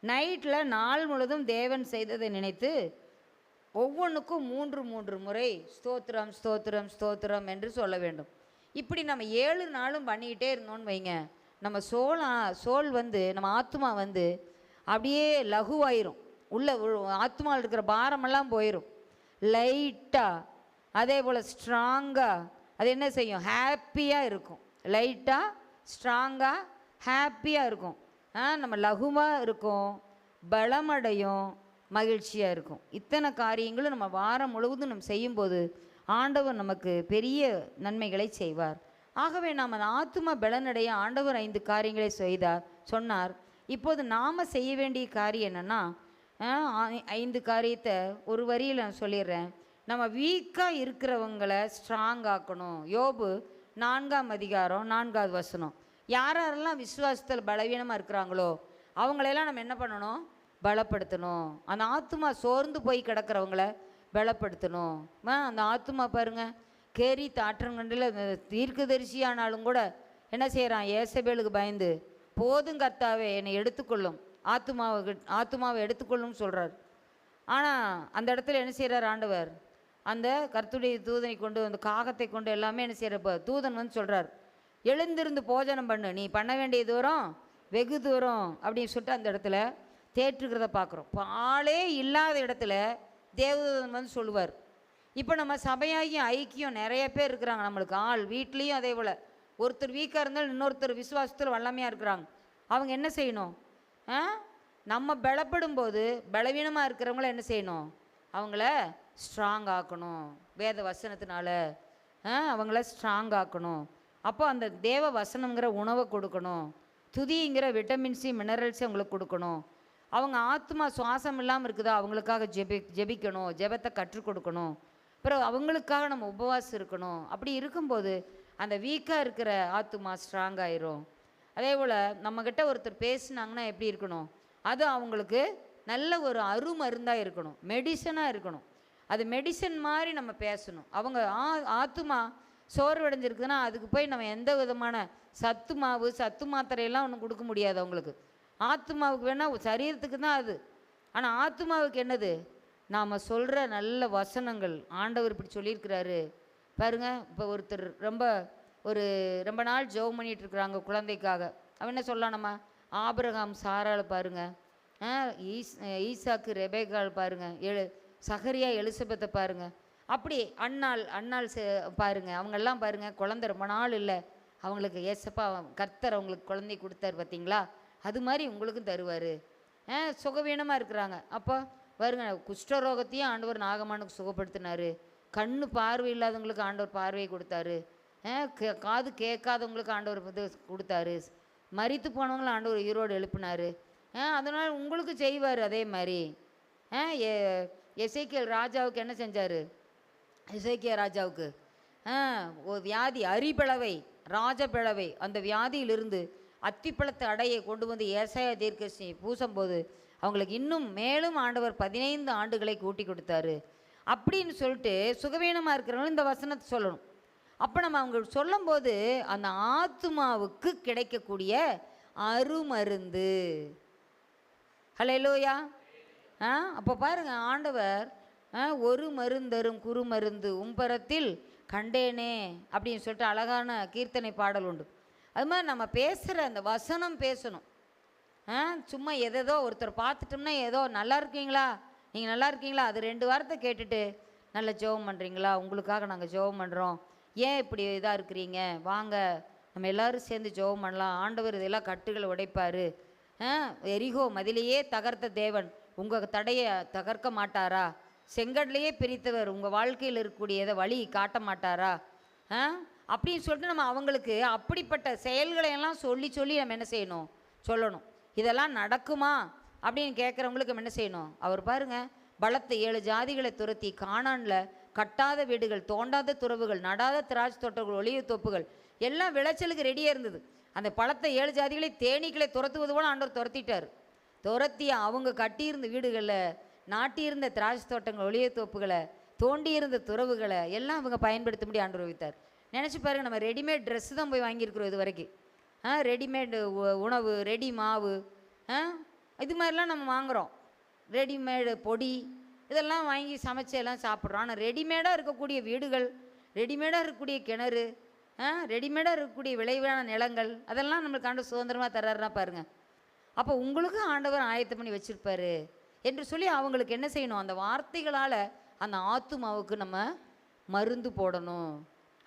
நைட்டில் நாள் முழுதும் தேவன் செய்ததை நினைத்து ஒவ்வொன்றுக்கும் 3 முறை ஸ்தோத்திரம் ஸ்தோத்திரம் ஸ்தோத்திரம் என்று சொல்ல வேண்டும். இப்படி நம்ம 7 நாளும் பண்ணிக்கிட்டே இருந்தோன்னு வைங்க, நம்ம சோல் வந்து நம்ம ஆத்மா வந்து அப்படியே லகுவாயிரும். உள்ள ஆத்மாவில் இருக்கிற பாரமெல்லாம் போயிடும் லைட்டாக. அதே போல் ஸ்ட்ராங்காக அது என்ன செய்யும், ஹாப்பியாக இருக்கும். லைட்டாக ஸ்ட்ராங்காக ஹாப்பியாக இருக்கும். நம்ம லகுவாக இருக்கும், பலமடையும், மகிழ்ச்சியாக இருக்கும். இத்தனை காரியங்களும் நம்ம வாரம் முழுவதும் நம்ம செய்யும்போது ஆண்டவர் நமக்கு பெரிய நன்மைகளை செய்வார். ஆகவே நாம் அந்த ஆத்துமா பலனடைய ஆண்டவர் 5 காரியங்களை சொன்னார். இப்போது நாம் செய்ய வேண்டிய காரியம் என்னென்னா, 5 காரியத்தை ஒரு வரியில் நான் சொல்லிடுறேன். நம்ம வீக்காக இருக்கிறவங்களை ஸ்ட்ராங் ஆக்கணும். யோபு 4ஆம் அதிகாரம் 4வது வசனம். யாரெல்லாம் விசுவாசத்தில் பலவீனமாக இருக்கிறாங்களோ அவங்களெல்லாம் நம்ம என்ன பண்ணணும், பலப்படுத்தணும். அந்த ஆத்துமா சோர்ந்து போய் கிடக்கிறவங்கள பலப்படுத்தணும். அந்த ஆத்துமா பாருங்கள், கேரி தாற்றங்கண்டில் தீர்க்கதரிசியானாலும் கூட என்ன செய்கிறான், ஏசபேலுக்கு பயந்து போதும் கர்த்தாவே என்னை எடுத்துக்கொள்ளும், ஆத்துமாவை எடுத்துக்கொள்ளும் சொல்கிறார். ஆனால் அந்த இடத்துல என்ன செய்கிறார் ஆண்டவர், அந்த கர்த்தருடைய தூதனை கொண்டு, அந்த காகத்தை கொண்டு எல்லாமே என்ன செய்கிறப்ப தூதன் வந்து சொல்கிறார், எழுந்திருந்து போஜனம் பண்ணு, நீ பண்ண வேண்டிய தூரம் வெகு தூரம் அப்படின்னு சொல்லிட்டு அந்த இடத்துல தேற்றுக்கிறத பார்க்குறோம். இப்போ ஆளே இல்லாத இடத்துல தேவதூதன் வந்து சொல்லுவார். இப்போ நம்ம சபையாகி ஐக்கியம் நிறைய பேர் இருக்கிறாங்க, நம்மளுக்கு ஆள் வீட்லேயும் அதே போல் ஒருத்தர் வீக்காக இருந்தாலும் இன்னொருத்தர் விசுவாசத்தில் வல்லமையாக இருக்கிறாங்க. அவங்க என்ன செய்யணும், நம்ம பலப்படும் போது பலவீனமாக இருக்கிறவங்கள என்ன செய்யணும், அவங்கள ஸ்ட்ராங் ஆக்கணும். வேத வசனத்தினால அவங்கள ஸ்ட்ராங் ஆக்கணும். அப்போ அந்த தேவ வசனங்கிற உணவை கொடுக்கணும், துதிங்கிற விட்டமின் சி மினரல்ஸை அவங்களுக்கு கொடுக்கணும். அவங்க ஆத்மா சுவாசம் இல்லாமல் இருக்குதா, அவங்களுக்காக ஜெபிக்கணும், ஜெபத்தை கற்றுக் கொடுக்கணும். அப்புறம் அவங்களுக்காக நம்ம உபவாசம் இருக்கணும். அப்படி இருக்கும்போது அந்த வீக்காக இருக்கிற ஆத்மா ஸ்ட்ராங் ஆயிரும். அதே போல் நம்மக்கிட்ட ஒருத்தர் பேசினாங்கன்னா எப்படி இருக்கணும், அது அவங்களுக்கு நல்ல ஒரு அருமருந்தாக இருக்கணும், மெடிசனாக இருக்கணும். அது மெடிசன் மாதிரி நம்ம பேசணும். அவங்க ஆத்துமா சோர்வடைஞ்சிருக்குதுன்னா அதுக்கு போய் நம்ம எந்த விதமான சத்து மாத்திரையெல்லாம் ஒன்றும் கொடுக்க முடியாது. அவங்களுக்கு ஆத்மாவுக்கு வேணால் சரீரத்துக்கு தான் அது. ஆனால் ஆத்மாவுக்கு என்னது, நாம் சொல்கிற நல்ல வசனங்கள். ஆண்டவர் இப்படி சொல்லியிருக்கிறாரு பாருங்கள். இப்போ ஒருத்தர் ரொம்ப நாள் ஜெபம் பண்ணிகிட்ருக்குறாங்க குழந்தைக்காக. அவன் என்ன சொல்லலாம், நம்ம ஆபிரகாம் சாரால் பாருங்கள், ஈசாக்கு ரெபேக்கால் பாருங்கள், சகரியா எலிசபெத்தை பாருங்கள், அப்படி அன்னாள் பாருங்கள், அவங்கெல்லாம் பாருங்கள் குழந்தை ரொம்ப நாள் இல்லை, அவங்களுக்கு ஏசப்பா கர்த்தர் அவங்களுக்கு குழந்தை கொடுத்தாரு பார்த்தீங்களா, அது மாதிரி உங்களுக்கும் தருவார். சுகவீனமாக இருக்கிறாங்க, அப்போ பாருங்க குஷ்டரோகத்தையும் ஆண்டவர் நாகமானுக்கு சுகப்படுத்தினார். கண்ணு பார்வை இல்லாதவங்களுக்கு ஆண்டவர் பார்வையை கொடுத்தாரு. காது கேட்காதவங்களுக்கு ஆண்டவர் இது கொடுத்தாரு. மரித்து போனவங்களும் ஆண்டவர் உயிரோடு எழுப்பினார். அதனால் உங்களுக்கு செய்வார். அதே மாதிரி எசேக்கியேல் ராஜாவுக்கு என்ன செஞ்சார், எசேக்கியா ராஜாவுக்கு வியாதி அரிபிளவை ராஜபிளவை, அந்த வியாதியிலிருந்து அத்திப்பழத்தை அடையை கொண்டு வந்து ஏசாயா தீர்க்கதரிசி பூசும்போது அவங்களுக்கு இன்னும் மேலும் ஆண்டவர் 15 ஆண்டுகளை கூட்டி கொடுத்தாரு. அப்படின்னு சொல்லிட்டு சுகவீனமாக இருக்கிறவங்களும் இந்த வசனத்தை சொல்லணும். அப்போ நம்ம அவங்களுக்கு சொல்லும்போது அந்த ஆத்துமாவுக்கு கிடைக்கக்கூடிய அருமருந்து. ஹல்லேலூயா. அப்போ பாருங்கள், ஆண்டவர் ஒரு மருந்தரும் குறுமருந்து உம்பரத்தில் கண்டேனே அப்படின்னு சொல்லிட்டு அழகான கீர்த்தனை பாடல் உண்டு. அது மாதிரி நம்ம பேசுகிற அந்த வசனம் பேசணும். சும்மா எதோ ஒருத்தர் பார்த்துட்டோம்னா ஏதோ நல்லா இருக்கீங்களா, நீங்கள் நல்லா இருக்கீங்களா, அது 2 வாரத்தை கேட்டுட்டு நல்ல ஜெபம் பண்ணுறீங்களா, உங்களுக்காக நாங்கள் ஜெபம் பண்ணுறோம், ஏன் இப்படி இதாக இருக்கிறீங்க, வாங்க நம்ம எல்லோரும் சேர்ந்து ஜெபம் பண்ணலாம், ஆண்டவர் இதெல்லாம் கட்டுகளை உடைப்பார், எரிகோ மதிலையே தகர்த்த தேவன் உங்கள் தடையை தகர்க்க மாட்டாரா, செங்கடலையே பிரித்தவர் உங்கள் வாழ்க்கையில் இருக்கக்கூடியதை வழி காட்ட மாட்டாரா, அப்படின்னு சொல்லிட்டு நம்ம அவங்களுக்கு அப்படிப்பட்ட செயல்களையெல்லாம் சொல்லி சொல்லி நம்ம என்ன செய்யணும், சொல்லணும். இதெல்லாம் நடக்குமா அப்படின்னு கேட்குறவங்களுக்கு நம்ம என்ன செய்யணும், அவர் பாருங்கள் பலத்த 7 ஜாதிகளை துரத்தி கானானில் கட்டாத வீடுகள், தோண்டாத துறவுகள், நடாத திராட்சை தோட்டங்கள், ஒளிவு தோப்புகள் எல்லாம் விளைச்சலுக்கு ரெடியாக இருந்தது. அந்த பலத்த 7 ஜாதிகளை தேனீக்களை துரத்துவது போல் ஆண்டவர் துரத்திட்டார். துரத்தி அவங்க கட்டியிருந்த வீடுகளில், நாட்டியிருந்த திராட்சை தோட்டங்கள், ஒளிவு தோப்புகளை, தோண்டியிருந்த துறவுகளை எல்லாம் அவங்க பயன்படுத்த முடிய ஆண்டவர் வைத்தார். நினச்சி பாருங்கள், நம்ம ரெடிமேட் ட்ரெஸ்ஸு தான் போய் வாங்கியிருக்கிறோம் இது வரைக்கும். ரெடிமேடு உணவு, ரெடி மாவு, இது மாதிரிலாம் நம்ம வாங்குகிறோம். ரெடிமேடு பொடி இதெல்லாம் வாங்கி சமைச்சு எல்லாம் சாப்பிட்றோம். ஆனால் ரெடிமேடாக இருக்கக்கூடிய வீடுகள், ரெடிமேடாக இருக்கக்கூடிய கிணறு, ரெடிமேடாக இருக்கக்கூடிய விளைவான நிலங்கள் அதெல்லாம் நம்மளுக்கு ஆண்டவர் சுதந்திரமாக தர்றாருன்னா பாருங்கள். அப்போ உங்களுக்கும் ஆண்டவர் ஆயத்தம் பண்ணி வச்சுருப்பாரு என்று சொல்லி அவங்களுக்கு என்ன செய்யணும், அந்த வார்த்தைகளால் அந்த ஆத்துமாவுக்கு நம்ம மருந்து போடணும்.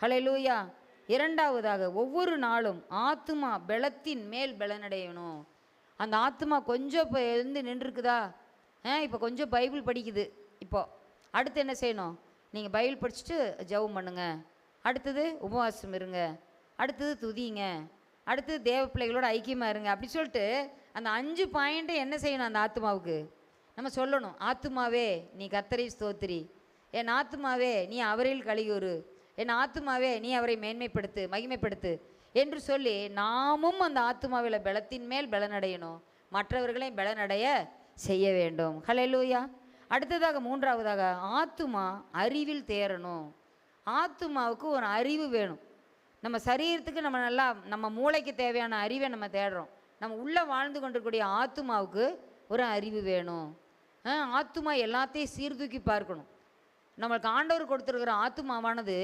ஹல்லேலூயா. 2வதாக ஒவ்வொரு நாளும் ஆத்துமா பலத்தின் மேல் பலனடையணும். அந்த ஆத்துமா கொஞ்சம் இப்போ எழுந்து நின்றுருக்குதா, இப்போ கொஞ்சம் பைபிள் படிக்குது, இப்போது அடுத்து என்ன செய்யணும், நீங்கள் பைபிள் படிச்சுட்டு ஜெபம் பண்ணுங்க, அடுத்தது உபவாசம் இருங்க, அடுத்தது துதிங்க, அடுத்தது தேவ பிள்ளைகளோட ஐக்கியமாக இருங்க, அப்படி சொல்லிட்டு அந்த 5 பாயிண்ட்டை என்ன செய்யணும், அந்த ஆத்துமாவுக்கு நம்ம சொல்லணும். ஆத்துமாவே நீ கர்த்தரை ஸ்தோத்திரி, என் ஆத்துமாவே நீ அவரில் கலிகூறு, என் ஆத்துமாவே நீ அவரை மேன்மைப்படுத்து, மகிமைப்படுத்து என்று சொல்லி நாமும் அந்த ஆத்துமாவில் பலத்தின் மேல் பலனடையணும், மற்றவர்களையும் பலனடைய செய்ய வேண்டும். ஹல்லேலூயா. அடுத்ததாக 3வதாக ஆத்துமா அறிவில் தேரணும். ஆத்துமாவுக்கு ஒரு அறிவு வேணும். நம்ம சரீரத்துக்கு நம்ம நல்லா நம்ம மூளைக்கு தேவையான அறிவை நம்ம தேடுறோம். நம்ம உள்ளே வாழ்ந்து கொண்டிருக்கக்கூடிய ஆத்துமாவுக்கு ஒரு அறிவு வேணும். ஆத்துமா எல்லாத்தையும் சீர்தூக்கி பார்க்கணும். நம்மளுக்கு ஆண்டவர் கொடுத்துருக்கிற ஆத்துமாவானது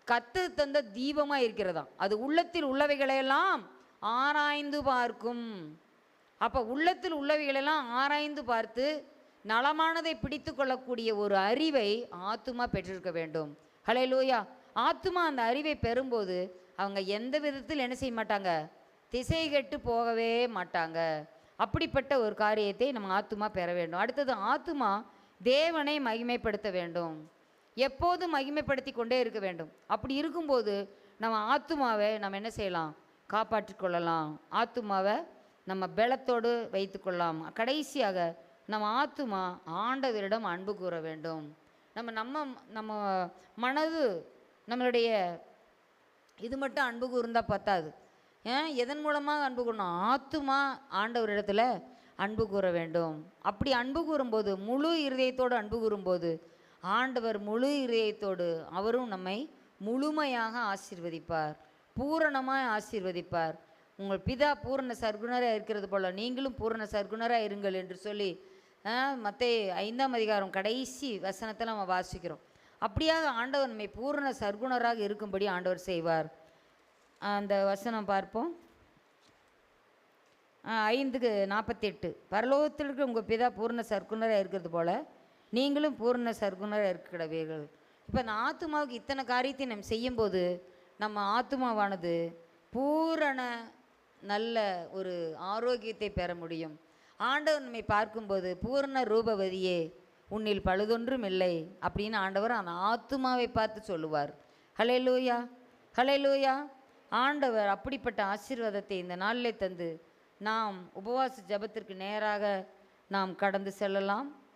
கர்த்தர் தந்த தீபமாக இருக்கிறதா, அது உள்ளத்தில் உள்ளவைகளையெல்லாம் ஆராய்ந்து பார்க்கும். அப்போ உள்ளத்தில் உள்ளவைகளெல்லாம் ஆராய்ந்து பார்த்து நலமானதை பிடித்து கொள்ளக்கூடிய ஒரு அறிவை ஆத்துமா பெற்றிருக்க வேண்டும். ஹல்லேலூயா. ஆத்துமா அந்த அறிவை பெறும்போது அவங்க எந்த விதத்தில் என்ன செய்ய மாட்டாங்க, திசை கெட்டு போகவே மாட்டாங்க. அப்படிப்பட்ட ஒரு காரியத்தை நம்ம ஆத்துமா பெற வேண்டும். அடுத்தது ஆத்துமா தேவனை மகிமைப்படுத்த வேண்டும், எப்போதும் மகிமைப்படுத்தி கொண்டே இருக்க வேண்டும். அப்படி இருக்கும்போது நம்ம ஆத்துமாவை நம்ம என்ன செய்யலாம், காப்பாற்றி கொள்ளலாம், ஆத்துமாவை நம்ம பலத்தோடு வைத்து கொள்ளலாம். கடைசியாக நம்ம ஆத்துமா ஆண்டவரிடம் அன்பு கூற வேண்டும். நம்ம மனது நம்மளுடைய இது மட்டும் அன்பு கூர்ந்தால் பத்தாது. எதன் மூலமாக அன்பு கூறணும், ஆத்துமா ஆண்டவரிடத்தில் அன்பு கூற வேண்டும். அப்படி அன்பு கூறும்போது, முழு இருதயத்தோடு அன்பு கூறும்போது ஆண்டவர் முழு இருதயத்தோடு அவரும் நம்மை முழுமையாக ஆசீர்வதிப்பார், பூரணமாக ஆசீர்வதிப்பார். உங்கள் பிதா பூரண சர்க்குணராக இருக்கிறது போல் நீங்களும் பூரண சர்க்குணராக இருங்கள் என்று சொல்லி மத்தேயு 5ஆம் அதிகாரம் கடைசி வசனத்தில் நம்ம வாசிக்கிறோம். அப்படியாக ஆண்டவர் நம்மை பூரண சர்க்குணராக இருக்கும்படி ஆண்டவர் செய்வார். அந்த வசனம் பார்ப்போம். 5:48 பரலோகத்தில் இருக்கிற உங்கள் பிதா பூர்ண சர்க்குணராக இருக்கிறது போல் நீங்களும் பூர்ண சர்க்குணராக இருக்கிறவீர்கள். இப்போ அந்த ஆத்துமாவுக்கு இத்தனை காரியத்தை நம்ம செய்யும்போது நம்ம ஆத்துமாவானது பூரண நல்ல ஒரு ஆரோக்கியத்தை பெற முடியும். ஆண்டவர் நம்மை பார்க்கும்போது பூரண ரூபவதியே உன்னில் பழுதொன்றும் இல்லை அப்படின்னு ஆண்டவர் அந்த ஆத்துமாவை பார்த்து சொல்லுவார். ஹல்லேலூயா, ஹல்லேலூயா. ஆண்டவர் அப்படிப்பட்ட ஆசீர்வாதத்தை இந்த நாளிலே தந்து நாம் உபவாச ஜெபத்திற்கு நேராக நாம் கடந்து செல்லலாம்.